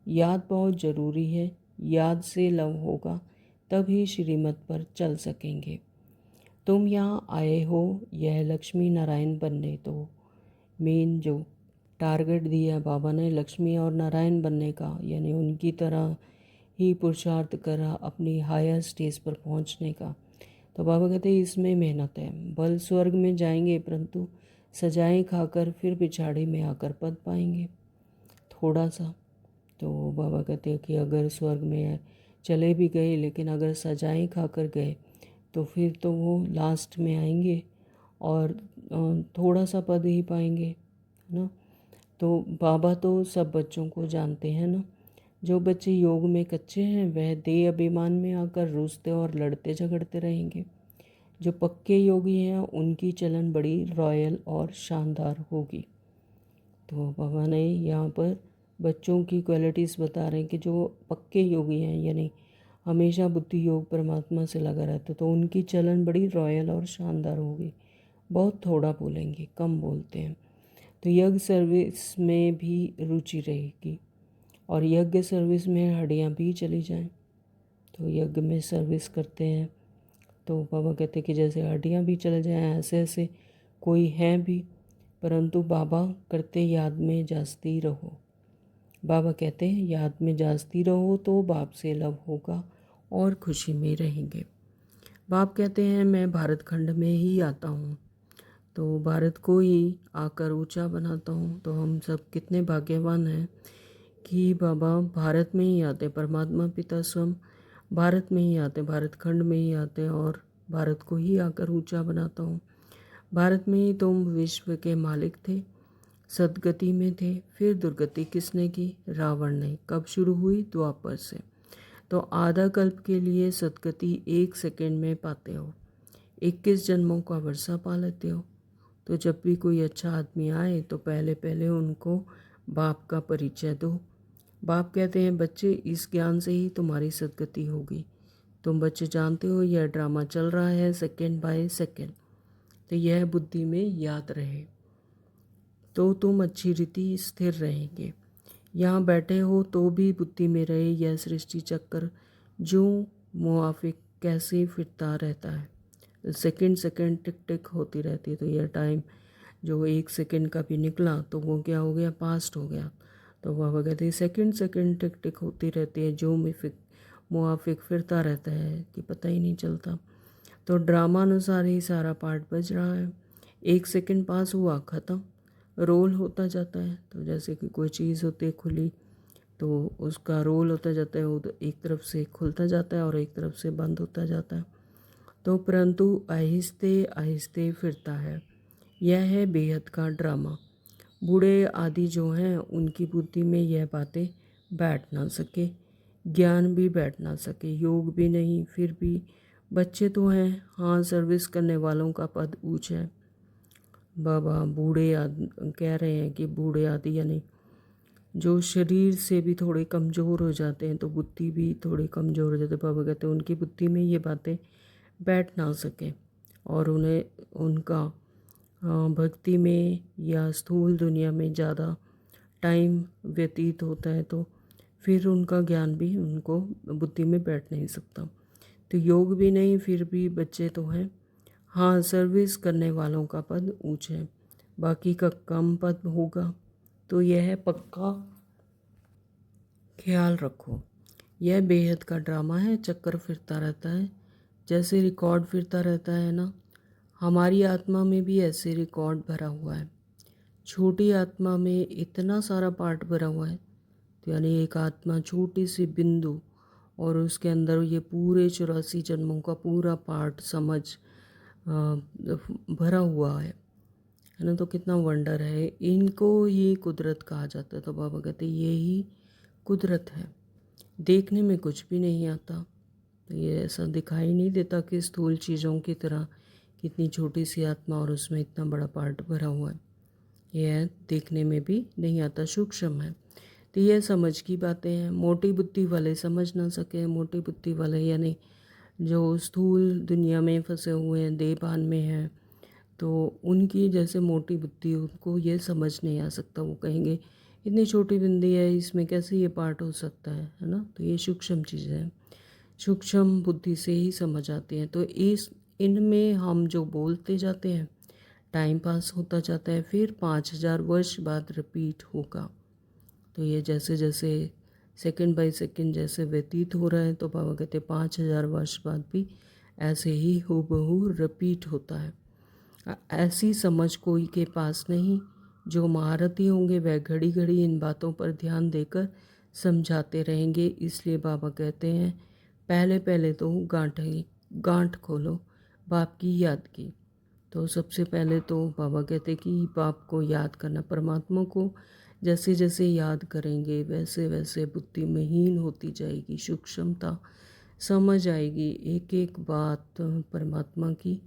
याद बहुत ज़रूरी है, याद से लव होगा तभी श्रीमत पर चल सकेंगे। तुम यहाँ आए हो यह लक्ष्मी नारायण बनने दो। मेन जो टारगेट दिया बाबा ने लक्ष्मी और नारायण बनने का, यानी उनकी तरह ही पुरुषार्थ करा अपनी हायर स्टेज पर पहुंचने का। तो बाबा कहते हैं इसमें मेहनत है। बल स्वर्ग में जाएंगे परंतु सजाएं खाकर फिर पिछाड़ी में आकर पद पाएंगे थोड़ा सा। तो बाबा कहते हैं कि अगर स्वर्ग में चले भी गए लेकिन अगर सजाएं खाकर गए तो फिर तो वो लास्ट में आएंगे और थोड़ा सा पद ही पाएंगे, है ना। तो बाबा तो सब बच्चों को जानते हैं ना। जो बच्चे योग में कच्चे हैं वह देह अभिमान में आकर रूसते और लड़ते झगड़ते रहेंगे। जो पक्के योगी हैं उनकी चलन बड़ी रॉयल और शानदार होगी। तो बाबा ने यहाँ पर बच्चों की क्वालिटीज़ बता रहे हैं कि जो पक्के योगी हैं, यानी हमेशा बुद्धि योग परमात्मा से लगा रहता, तो उनकी चलन बड़ी रॉयल और शानदार होगी। बहुत थोड़ा बोलेंगे, कम बोलते हैं। तो यज्ञ सर्विस में भी रुचि रहेगी और यज्ञ सर्विस में हड्डियाँ भी चली जाएं। तो यज्ञ में सर्विस करते हैं तो बाबा कहते हैं कि जैसे हड्डियाँ भी चले जाएं, ऐसे ऐसे कोई हैं भी, परंतु बाबा करते याद में जास्ती रहो। बाबा कहते हैं याद में जास्ती रहो तो बाप से लव होगा और खुशी में रहेंगे। बाप कहते हैं मैं भारत खंड में ही आता हूँ, तो भारत को ही आकर ऊंचा बनाता हूँ। तो हम सब कितने भाग्यवान हैं कि बाबा भारत में ही आते, परमात्मा पिता स्वयं भारत में ही आते, भारत खंड में ही आते और भारत को ही आकर ऊंचा बनाता हूँ। भारत में ही तुम विश्व के मालिक थे, सदगति में थे, फिर दुर्गति किसने की, रावण ने। कब शुरू हुई, द्वापर से। तो आधा कल्प के लिए सदगति 1 सेकंड में पाते हो, 21 जन्मों का वर्षा पा लेते हो। तो जब भी कोई अच्छा आदमी आए तो पहले पहले उनको बाप का परिचय दो। बाप कहते हैं बच्चे इस ज्ञान से ही तुम्हारी सदगति होगी। तुम बच्चे जानते हो यह ड्रामा चल रहा है सेकंड बाय सेकंड, तो यह बुद्धि में याद रहे तो तुम अच्छी रीति स्थिर रहेंगे। यहाँ बैठे हो तो भी बुद्धि में रहे यह सृष्टि चक्कर जो मुआफिक कैसे फिरता रहता है, सेकंड सेकंड टिक टिक होती रहती है। तो यह टाइम जो 1 सेकंड का भी निकला तो वो क्या हो गया, पास्ट हो गया। तो बाबा कहते हैं सेकंड सेकंड टिक टिक होती रहती है, जो मुआफिक फिरता रहता है कि पता ही नहीं चलता। तो ड्रामा अनुसार ही सारा पार्ट बज रहा है। 1 सेकंड पास हुआ ख़त्म, रोल होता जाता है। तो जैसे कि कोई चीज़ होती है खुली, तो उसका रोल होता जाता है, वो तो एक तरफ से खुलता जाता है और एक तरफ से बंद होता जाता है। तो परंतु आहिस्ते आहिस्ते फिरता है। यह है बेहद का ड्रामा। बूढ़े आदि जो हैं उनकी बुद्धि में यह बातें बैठ ना सके, ज्ञान भी बैठ ना सके, योग भी नहीं, फिर भी बच्चे तो हैं। हाँ, सर्विस करने वालों का पद ऊंच है। बाबा बूढ़े कह रहे हैं कि बूढ़े आदि यानी जो शरीर से भी थोड़े कमज़ोर हो जाते हैं, तो बुद्धि भी थोड़ी कमज़ोर हो जाती है। बाबा कहते हैं उनकी बुद्धि में ये बातें बैठ ना सके और उन्हें उनका भक्ति में या स्थूल दुनिया में ज़्यादा टाइम व्यतीत होता है, तो फिर उनका ज्ञान भी उनको बुद्धि में बैठ नहीं सकता। तो योग भी नहीं, फिर भी बच्चे तो हैं। हाँ, सर्विस करने वालों का पद ऊंच है, बाकी का कम पद होगा। तो यह है पक्का ख्याल रखो। यह बेहद का ड्रामा है, चक्कर फिरता रहता है, जैसे रिकॉर्ड फिरता रहता है ना। हमारी आत्मा में भी ऐसे रिकॉर्ड भरा हुआ है। छोटी आत्मा में इतना सारा पार्ट भरा हुआ है, तो यानी एक आत्मा छोटी सी बिंदु और उसके अंदर ये पूरे 84 जन्मों का पूरा पार्ट समझ भरा हुआ है ना। तो कितना वंडर है। इनको ही कुदरत कहा जाता है। तो बाबा कहते हैं ये ही कुदरत है। देखने में कुछ भी नहीं आता, तो ये ऐसा दिखाई नहीं देता कि स्थूल चीज़ों की तरह कितनी छोटी सी आत्मा और उसमें इतना बड़ा पार्ट भरा हुआ है। यह देखने में भी नहीं आता, सूक्ष्म है। तो यह समझ की बातें हैं। मोटी बुद्धि वाले समझ ना सके। मोटी बुद्धि वाले यानी जो स्थूल दुनिया में फंसे हुए हैं, देहभान में हैं, तो उनकी जैसे मोटी बुद्धि, उनको ये समझ नहीं आ सकता। वो कहेंगे इतनी छोटी बिंदी है, इसमें कैसे ये पार्ट हो सकता है ना। तो ये सूक्ष्म चीज़ें हैं, सूक्ष्म बुद्धि से ही समझ आती हैं। तो इस इनमें हम जो बोलते जाते हैं, टाइम पास होता जाता है, फिर 5000 वर्ष बाद रिपीट होगा। तो ये जैसे जैसे सेकंड बाय सेकंड जैसे व्यतीत हो रहा है, तो बाबा कहते हैं 5000 वर्ष बाद भी ऐसे ही हूबहू रिपीट होता है। ऐसी समझ कोई के पास नहीं। जो महारथी होंगे वह घड़ी घड़ी इन बातों पर ध्यान देकर समझाते रहेंगे। इसलिए बाबा कहते हैं पहले पहले तो गांठ खोलो बाप की याद की। तो सबसे पहले तो बाबा कहते कि बाप को याद करना, परमात्मा को जैसे जैसे याद करेंगे वैसे वैसे बुद्धि महीन होती जाएगी, सूक्ष्मता समझ आएगी, एक एक बात परमात्मा की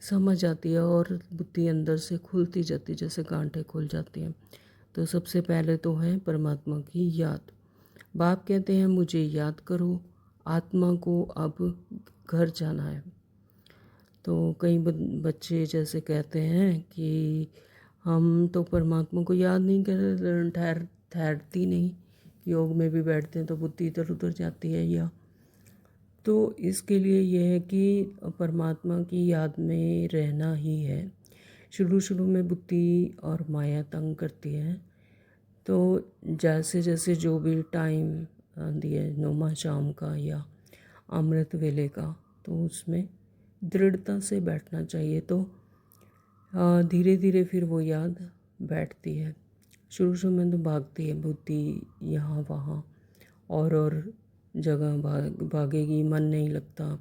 समझ आती है और बुद्धि अंदर से खुलती जाती, जैसे गांठें खुल जाती हैं। तो सबसे पहले तो है परमात्मा की याद। बाप कहते हैं मुझे याद करो, आत्मा को अब घर जाना है। तो कई बच्चे जैसे कहते हैं कि हम तो परमात्मा को याद नहीं कर ठहरती नहीं, योग में भी बैठते हैं तो बुद्धि इधर उधर जाती है। या तो इसके लिए यह है कि परमात्मा की याद में रहना ही है। शुरू शुरू में बुद्धि और माया तंग करती है, तो जैसे जैसे जो भी टाइम दिए नौमा शाम का या अमृत वेले का, तो उसमें दृढ़ता से बैठना चाहिए। तो धीरे धीरे फिर वो याद बैठती है। शुरू शुरू में तो भागती है बुद्धि यहाँ वहाँ और जगह भागेगी, मन नहीं लगता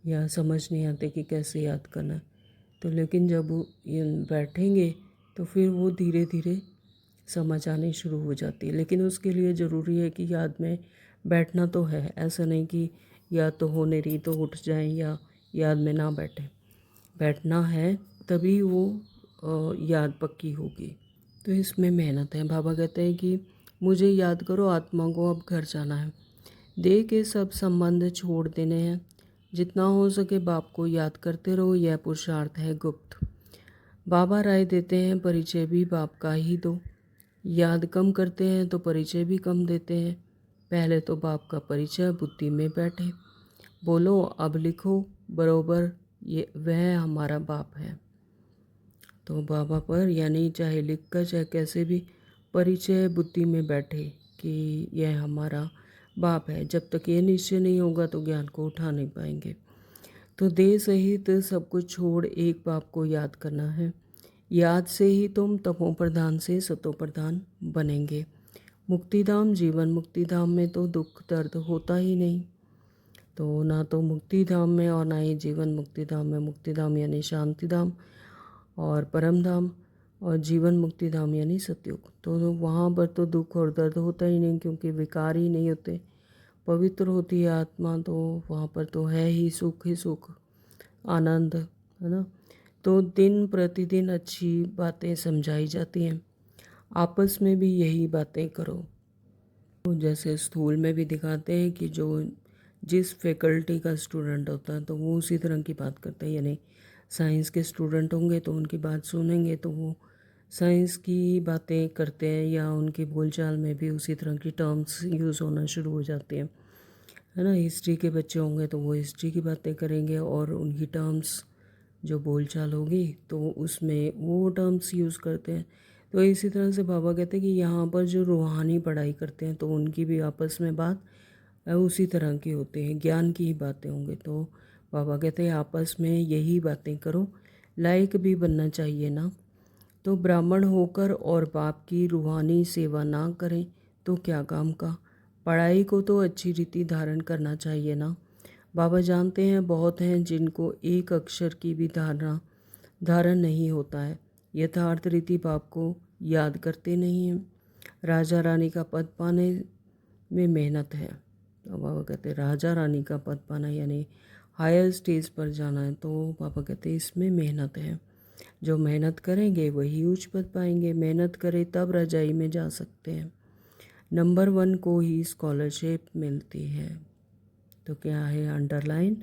या समझ नहीं आते कि कैसे याद करना है। तो लेकिन जब वो ये बैठेंगे तो फिर वो धीरे धीरे समझ आनी शुरू हो जाती है। लेकिन उसके लिए ज़रूरी है कि याद में बैठना तो है। ऐसा नहीं कि याद तो हो नहीं रही तो उठ जाएं या याद में ना बैठें। बैठना है, तभी वो याद पक्की होगी। तो इसमें मेहनत है। बाबा कहते हैं कि मुझे याद करो, आत्मा को अब घर जाना है। देह के सब संबंध छोड़ देने हैं। जितना हो सके बाप को याद करते रहो, यह पुरुषार्थ है गुप्त। बाबा राय देते हैं परिचय भी बाप का ही दो। याद कम करते हैं तो परिचय भी कम देते हैं। पहले तो बाप का परिचय बुद्धि में बैठे। बोलो अब लिखो बरोबर, ये वह हमारा बाप है। तो बाबा पर यानी चाहे लिख कर चाहे कैसे भी परिचय बुद्धि में बैठे कि यह हमारा बाप है। जब तक ये निश्चय नहीं होगा तो ज्ञान को उठा नहीं पाएंगे। तो देह सहित सब कुछ छोड़ एक बाप को याद करना है। याद से ही तुम तमो प्रधान से सतो प्रधान बनेंगे। मुक्तिधाम, जीवन मुक्तिधाम में तो दुख दर्द होता ही नहीं। तो ना तो मुक्तिधाम में और ना ही जीवन मुक्तिधाम में। मुक्तिधाम यानी शांतिधाम और परम धाम, और जीवन मुक्तिधाम यानी सतयुग। तो वहाँ पर तो दुख और दर्द होता ही नहीं, क्योंकि विकार ही नहीं होते। पवित्र होती है आत्मा, तो वहाँ पर तो है ही सुख, आनंद, है ना। तो दिन प्रतिदिन अच्छी बातें समझाई जाती हैं। आपस में भी यही बातें करो। तो जैसे स्कूल में भी दिखाते हैं कि जो जिस फैकल्टी का स्टूडेंट होता है तो वो उसी तरह की बात करते हैं। यानी साइंस के स्टूडेंट होंगे तो उनकी बात सुनेंगे तो वो साइंस की बातें करते हैं, या उनकी बोलचाल में भी उसी तरह की टर्म्स यूज़ होना शुरू हो जाती हैं, है ना। हिस्ट्री के बच्चे होंगे तो वो हिस्ट्री की बातें करेंगे और उनकी टर्म्स जो बोलचाल होगी तो उसमें वो टर्म्स यूज़ करते हैं। तो इसी तरह से बाबा कहते हैं कि यहाँ पर जो रूहानी पढ़ाई करते हैं तो उनकी भी आपस में बात उसी तरह की होती है, ज्ञान की ही बातें होंगी। तो बाबा कहते हैं आपस में यही बातें करो, लायक भी बनना चाहिए ना। तो ब्राह्मण होकर और बाप की रूहानी सेवा ना करें तो क्या काम का। पढ़ाई को तो अच्छी रीति धारण करना चाहिए ना। बाबा जानते हैं बहुत हैं जिनको एक अक्षर की भी धारण नहीं होता है, यथार्थ रीति बाप को याद करते नहीं हैं। राजा रानी का पद पाने में मेहनत है। तो बाबा कहते हैं राजा रानी का पद पाना यानी हायर स्टेज पर जाना है, तो पापा कहते हैं इसमें मेहनत है। जो मेहनत करेंगे वही उच्च पद पाएंगे। मेहनत करें तब रजाई में जा सकते हैं। नंबर 1 को ही स्कॉलरशिप मिलती है। तो क्या है अंडरलाइन,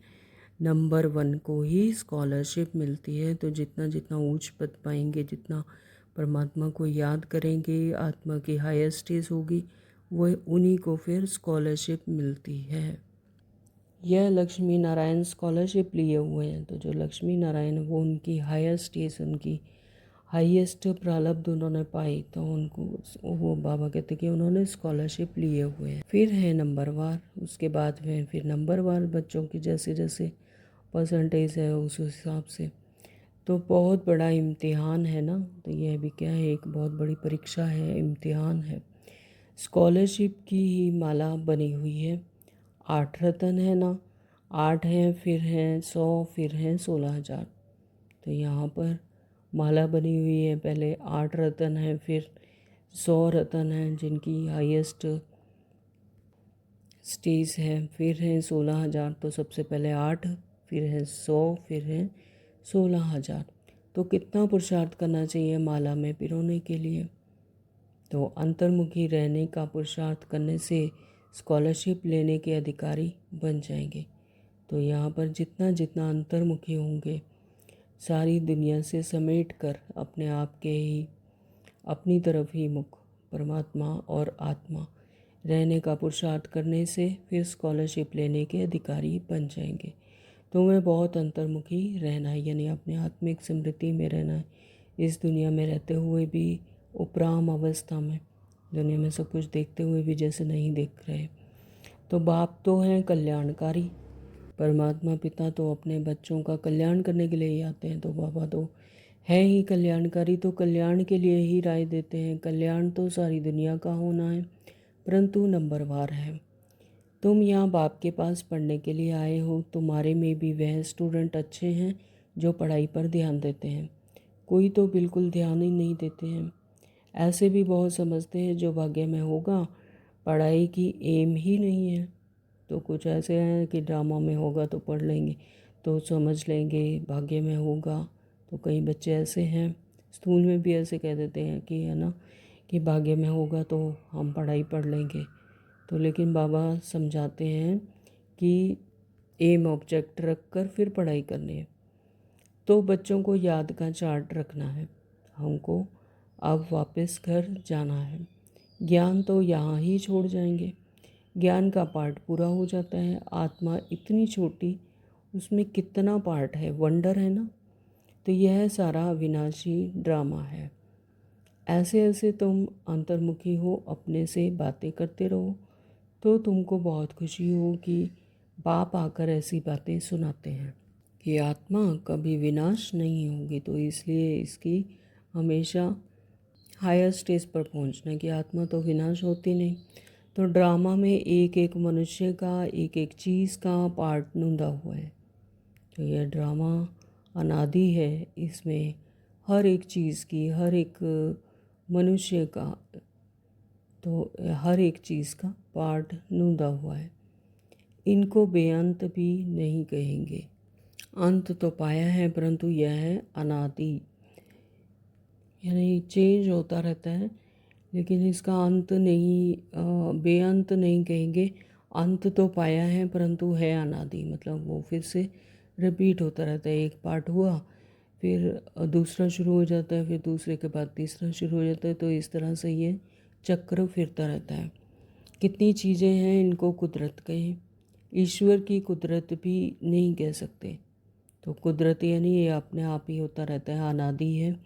नंबर 1 को ही स्कॉलरशिप मिलती है। तो जितना जितना उच्च पद पाएंगे, जितना परमात्मा को याद करेंगे, आत्मा की हायर स्टेज होगी, वह उन्हीं को फिर स्कॉलरशिप मिलती है। यह लक्ष्मी नारायण स्कॉलरशिप लिए हुए हैं। तो जो लक्ष्मी नारायण वो उनकी हायर स्टेज, उनकी हाईएस्ट प्रारब्ध उन्होंने पाई, तो उनको वो बाबा कहते कि उन्होंने स्कॉलरशिप लिए हुए हैं। फिर है नंबरवार, उसके बाद में फिर नंबरवार बच्चों की जैसे जैसे परसेंटेज है उस हिसाब से। तो बहुत बड़ा इम्तिहान है ना। तो यह भी क्या है, एक बहुत बड़ी परीक्षा है, इम्तिहान है। स्कॉलरशिप की ही माला बनी हुई है। 8 रतन है ना, 8 हैं, फिर हैं 100, फिर हैं 16,000। तो यहाँ पर माला बनी हुई है। पहले 8 रतन है, फिर 100 रतन हैं जिनकी हाईएस्ट स्टेज है, फिर हैं 16,000। तो सबसे पहले 8, फिर है 100, फिर है 16,000। तो कितना पुरुषार्थ करना चाहिए माला में पिरोने के लिए। तो अंतर्मुखी रहने का पुरुषार्थ करने से स्कॉलरशिप लेने के अधिकारी बन जाएंगे। तो यहाँ पर जितना जितना अंतर्मुखी होंगे, सारी दुनिया से समेट कर अपने आप के ही अपनी तरफ ही मुख परमात्मा और आत्मा रहने का पुरुषार्थ करने से फिर स्कॉलरशिप लेने के अधिकारी बन जाएंगे। तो हमें बहुत अंतर्मुखी रहना है, यानी अपने आत्मिक स्मृति में रहना है। इस दुनिया में रहते हुए भी उपराम अवस्था में, दुनिया में सब कुछ देखते हुए भी जैसे नहीं देख रहे। तो बाप तो हैं कल्याणकारी, परमात्मा पिता तो अपने बच्चों का कल्याण करने के लिए ही आते हैं। तो बाबा तो है ही कल्याणकारी, तो कल्याण के लिए ही राय देते हैं। कल्याण तो सारी दुनिया का होना है, परंतु नंबरवार है। तुम यहाँ बाप के पास पढ़ने के लिए आए हो, तुम्हारे में भी वह स्टूडेंट अच्छे हैं जो पढ़ाई पर ध्यान देते हैं। कोई तो बिल्कुल ध्यान ही नहीं देते हैं। ऐसे भी बहुत समझते हैं जो भाग्य में होगा, पढ़ाई की एम ही नहीं है। तो कुछ ऐसे हैं कि ड्रामा में होगा तो पढ़ लेंगे, तो समझ लेंगे भाग्य में होगा। तो कई बच्चे ऐसे हैं, स्कूल में भी ऐसे कह देते हैं कि है ना कि भाग्य में होगा तो हम पढ़ाई पढ़ लेंगे। तो लेकिन बाबा समझाते हैं कि एम ऑब्जेक्ट रख कर फिर पढ़ाई करनी है। तो बच्चों को याद का चार्ट रखना है। हमको अब वापस घर जाना है। ज्ञान तो यहाँ ही छोड़ जाएंगे। ज्ञान का पार्ट पूरा हो जाता है। आत्मा इतनी छोटी, उसमें कितना पार्ट है, वंडर है ना। तो यह सारा अविनाशी ड्रामा है। ऐसे ऐसे तुम अंतर्मुखी हो, अपने से बातें करते रहो, तो तुमको बहुत खुशी हो कि बाप आकर ऐसी बातें सुनाते हैं कि आत्मा कभी विनाश नहीं होगी। तो इसलिए इसकी हमेशा हायर स्टेज पर पहुंचना, कि आत्मा तो विनाश होती नहीं। तो ड्रामा में एक एक मनुष्य का, एक एक चीज़ का पार्ट नूंदा हुआ है। तो यह ड्रामा अनादि है, इसमें हर एक चीज़ की, हर एक मनुष्य का, तो हर एक चीज़ का पार्ट नूंदा हुआ है। इनको बेअंत भी नहीं कहेंगे। अंत तो पाया है, परंतु यह है अनादि, यानी चेंज होता रहता है, लेकिन इसका अंत नहीं, बेअंत नहीं कहेंगे। अंत तो पाया है परंतु है अनादि, मतलब वो फिर से रिपीट होता रहता है। एक पार्ट हुआ, फिर दूसरा शुरू हो जाता है, फिर दूसरे के बाद तीसरा शुरू हो जाता है। तो इस तरह से ये चक्र फिरता रहता है। कितनी चीज़ें हैं, इनको कुदरत कहें। ईश्वर की कुदरत भी नहीं कह सकते। तो कुदरत यानी ये अपने आप ही होता रहता है, अनादि है।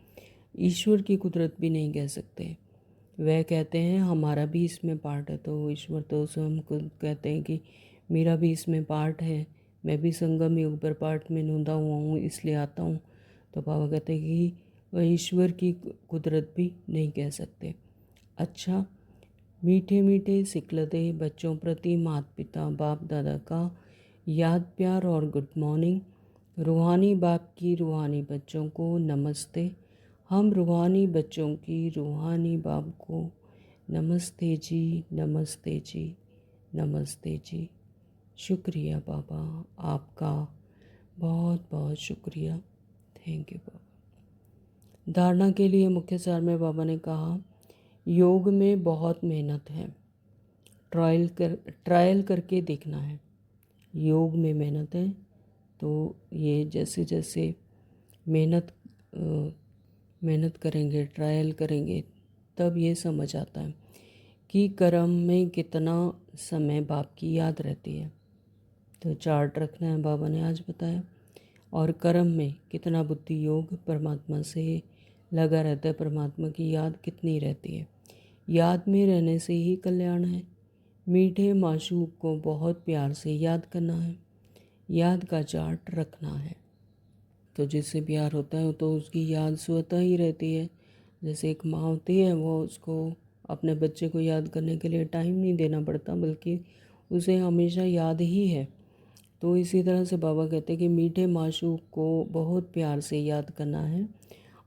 ईश्वर की कुदरत भी नहीं कह सकते। वह कहते हैं हमारा भी इसमें पार्ट है, तो ईश्वर तो स्वयं खुद कहते हैं कि मेरा भी इसमें पार्ट है, मैं भी संगम युग पर पार्ट में नूंदा हुआ हूँ, इसलिए आता हूँ। तो बाबा कहते हैं कि वह ईश्वर की कुदरत भी नहीं कह सकते। अच्छा, मीठे मीठे सिकलते बच्चों प्रति माता पिता बाप दादा का याद प्यार और गुड मॉर्निंग। रूहानी बाप की रूहानी बच्चों को नमस्ते। हम रूहानी बच्चों की रूहानी बाप को नमस्ते जी, नमस्ते जी, नमस्ते जी। शुक्रिया बाबा, आपका बहुत बहुत शुक्रिया। थैंक यू बाबा। धारणा के लिए मुख्य सार में बाबा ने कहा, योग में बहुत मेहनत है, ट्रायल करके देखना है। योग में मेहनत है, तो ये जैसे जैसे मेहनत करेंगे, ट्रायल करेंगे, तब ये समझ आता है कि कर्म में कितना समय बाप की याद रहती है। तो चार्ट रखना है, बाबा ने आज बताया। और कर्म में कितना बुद्धि योग परमात्मा से लगा रहता है, परमात्मा की याद कितनी रहती है। याद में रहने से ही कल्याण है। मीठे माशूक को बहुत प्यार से याद करना है, याद का चार्ट रखना है। तो जिससे प्यार होता है तो उसकी याद स्वतः ही रहती है। जैसे एक माँ होती है, वो उसको अपने बच्चे को याद करने के लिए टाइम नहीं देना पड़ता, बल्कि उसे हमेशा याद ही है। तो इसी तरह से बाबा कहते हैं कि मीठे माशूक को बहुत प्यार से याद करना है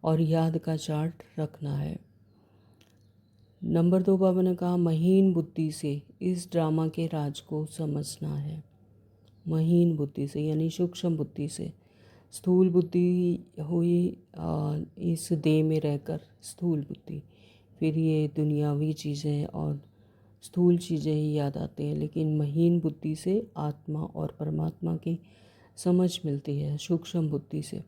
और याद का चार्ट रखना है। नंबर 2, बाबा ने कहा, महीन बुद्धि से इस ड्रामा के राज को समझना है। महीन बुद्धि से यानी सूक्ष्म बुद्धि से। स्थूल बुद्धि हुई इस देह में रहकर स्थूल बुद्धि, फिर ये दुनियावी चीज़ें और स्थूल चीज़ें ही याद आती हैं। लेकिन महीन बुद्धि से आत्मा और परमात्मा की समझ मिलती है, सूक्ष्म बुद्धि से।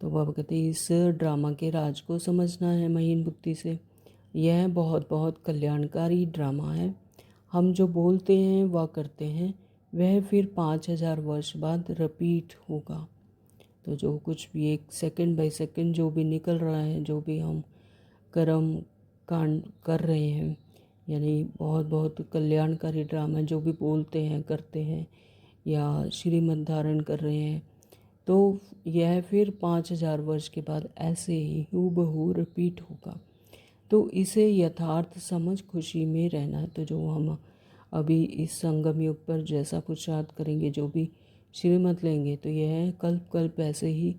तो बाबा कहते हैं इस ड्रामा के राज को समझना है महीन बुद्धि से। यह बहुत बहुत कल्याणकारी ड्रामा है। हम जो बोलते हैं वह करते हैं, वह फिर 5000 वर्ष बाद रिपीट होगा। तो जो कुछ भी एक सेकंड बाय सेकंड जो भी निकल रहा है, जो भी हम कर्म कांड कर रहे हैं, यानी बहुत बहुत कल्याणकारी ड्रामा, जो भी बोलते हैं, करते हैं या श्रीमद् धारण कर रहे हैं, तो यह फिर 5000 वर्ष के बाद ऐसे ही हूबहू रिपीट होगा। तो इसे यथार्थ समझ खुशी में रहना है। तो जो हम अभी इस संगम युग पर जैसा पुरुषार्थ करेंगे, जो भी श्रीमत लेंगे, तो यह कल्प कल्प ऐसे ही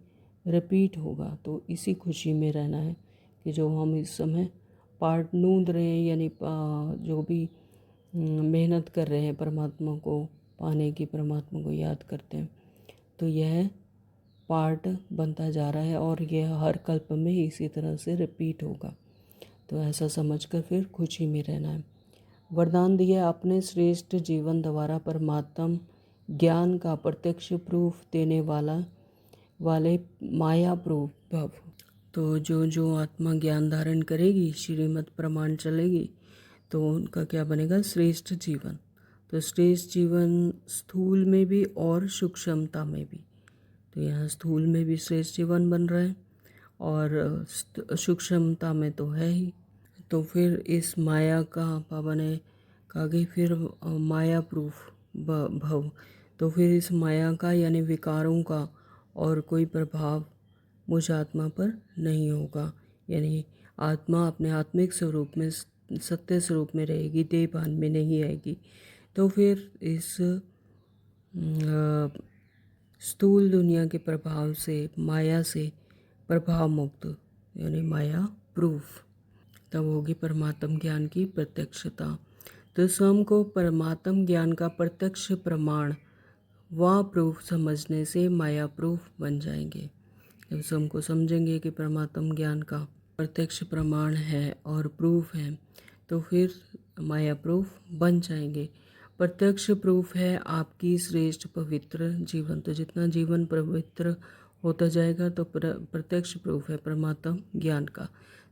रिपीट होगा। तो इसी खुशी में रहना है कि जो हम इस समय पार्ट नूंद रहे हैं, यानी जो भी मेहनत कर रहे हैं परमात्मा को पाने की, परमात्मा को याद करते हैं, तो यह पार्ट बनता जा रहा है और यह हर कल्प में इसी तरह से रिपीट होगा। तो ऐसा समझकर फिर खुशी में रहना है। वरदान दिया, अपने श्रेष्ठ जीवन द्वारा परमात्म ज्ञान का प्रत्यक्ष प्रूफ देने वाले माया प्रूफ भव। तो जो जो आत्मा ज्ञान धारण करेगी, श्रीमत प्रमाण चलेगी, तो उनका क्या बनेगा, श्रेष्ठ जीवन। तो श्रेष्ठ जीवन स्थूल में भी और सूक्ष्मता में भी। तो यहाँ स्थूल में भी श्रेष्ठ जीवन बन रहा है और सूक्ष्मता में तो है ही। तो फिर इस माया का बाबा ने कहा कि फिर माया प्रूफ भव। तो फिर इस माया का यानी विकारों का और कोई प्रभाव मुझ आत्मा पर नहीं होगा। यानी आत्मा अपने आत्मिक स्वरूप में, सत्य स्वरूप में रहेगी, देहभान में नहीं आएगी। तो फिर इस स्थूल दुनिया के प्रभाव से, माया से प्रभाव मुक्त, यानी माया प्रूफ, तब होगी परमात्म ज्ञान की प्रत्यक्षता। तो स्वयं को परमात्म ज्ञान का प्रत्यक्ष प्रमाण व प्रूफ समझने से माया प्रूफ बन जाएंगे। जब स्वयं को समझेंगे कि परमात्म ज्ञान का प्रत्यक्ष प्रमाण है और प्रूफ है, तो फिर माया प्रूफ बन जाएंगे। प्रत्यक्ष प्रूफ है आपकी श्रेष्ठ पवित्र जीवन। तो जितना जीवन पवित्र होता जाएगा तो प्रत्यक्ष प्रूफ है परमात्म ज्ञान का।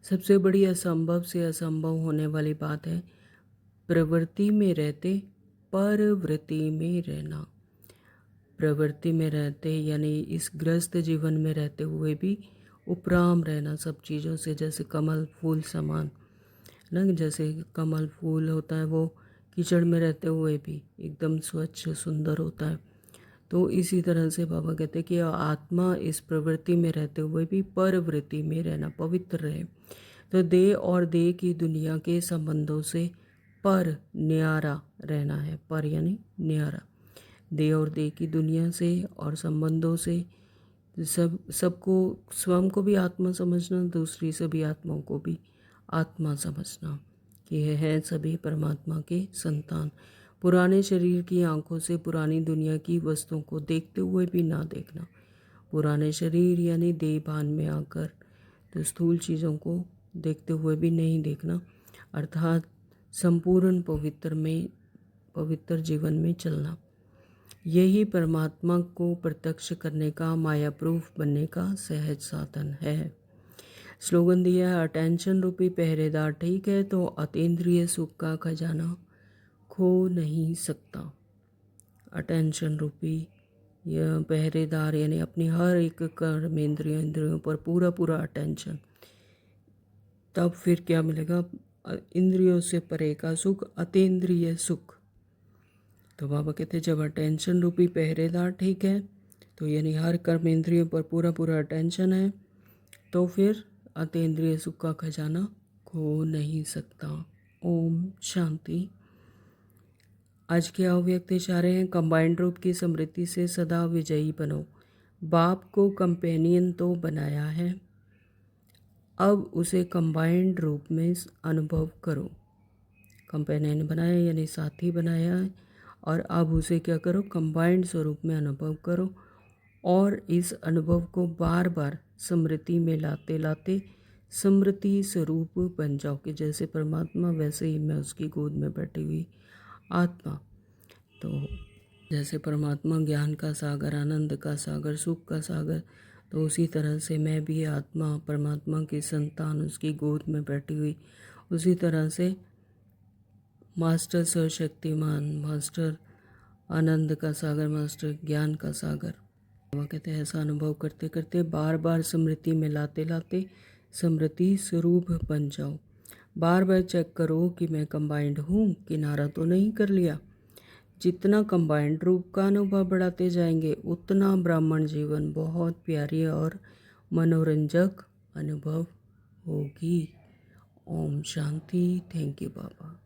सबसे बड़ी असंभव से असंभव होने वाली बात है प्रवृत्ति में रहते परवृत्ति में रहना। प्रवृत्ति में रहते यानी इस ग्रस्त जीवन में रहते हुए भी उपराम रहना सब चीज़ों से, जैसे कमल फूल समान ना। जैसे कमल फूल होता है वो कीचड़ में रहते हुए भी एकदम स्वच्छ सुंदर होता है। तो इसी तरह से बाबा कहते हैं कि आत्मा इस प्रवृत्ति में रहते हुए भी परवृत्ति में रहना, पवित्र रहे। तो देह और देह की दुनिया के संबंधों से पर न्यारा रहना है। पर यानी न्यारा, देह और देह की दुनिया से और संबंधों से सबको, स्वयं को भी आत्मा समझना, दूसरी सभी आत्माओं को भी आत्मा समझना कि यह है सभी परमात्मा के संतान। पुराने शरीर की आंखों से पुरानी दुनिया की वस्तुओं को देखते हुए भी ना देखना। पुराने शरीर यानी देहभान में आकर तो स्थूल चीज़ों को देखते हुए भी नहीं देखना, अर्थात संपूर्ण पवित्र जीवन में चलना। यही परमात्मा को प्रत्यक्ष करने का, माया प्रूफ बनने का सहज साधन है। स्लोगन दिया है, अटेंशन रूपी पहरेदार ठीक है तो अतीन्द्रिय सुख का खजाना खो नहीं सकता। अटेंशन रूपी यह पहरेदार यानी अपनी हर एक इंद्रियों पर पूरा अटेंशन, तब फिर क्या मिलेगा? इंद्रियों से परे का सुख, अतीन्द्रिय सुख। तो बाबा कहते हैं जब अटेंशन रूपी पहरेदार ठीक है, तो यानी हर कर्म इंद्रियों पर पूरा अटेंशन है, तो फिर अतीन्द्रिय सुख का खजाना खो नहीं सकता। ओम शांति। आज के अव्यक्त इशारे हैं, कंबाइंड रूप की स्मृति से सदा विजयी बनो। बाप को कंपेनियन तो बनाया है, अब उसे कंबाइंड रूप में अनुभव करो। कंपेनियन बनाया यानी साथी बनाया है, और अब उसे क्या करो? कंबाइंड स्वरूप में अनुभव करो। और इस अनुभव को बार बार स्मृति में लाते लाते स्मृति स्वरूप बन जाओ कि जैसे परमात्मा वैसे ही मैं उसकी गोद में बैठी हुई आत्मा। तो जैसे परमात्मा ज्ञान का सागर, आनंद का सागर, सुख का सागर, तो उसी तरह से मैं भी आत्मा, परमात्मा की संतान, उसकी गोद में बैठी हुई, उसी तरह से मास्टर सर्वशक्तिमान, मास्टर आनंद का सागर, मास्टर ज्ञान का सागर। वो कहते हैं ऐसा अनुभव करते करते बार बार स्मृति में लाते लाते स्मृति स्वरूप बन जाओ। बार बार चेक करो कि मैं कंबाइंड हूँ, किनारा तो नहीं कर लिया। जितना कंबाइंड रूप का अनुभव बढ़ाते जाएंगे उतना ब्राह्मण जीवन बहुत प्यारी और मनोरंजक अनुभव होगी। ओम शांति। Thank you Baba.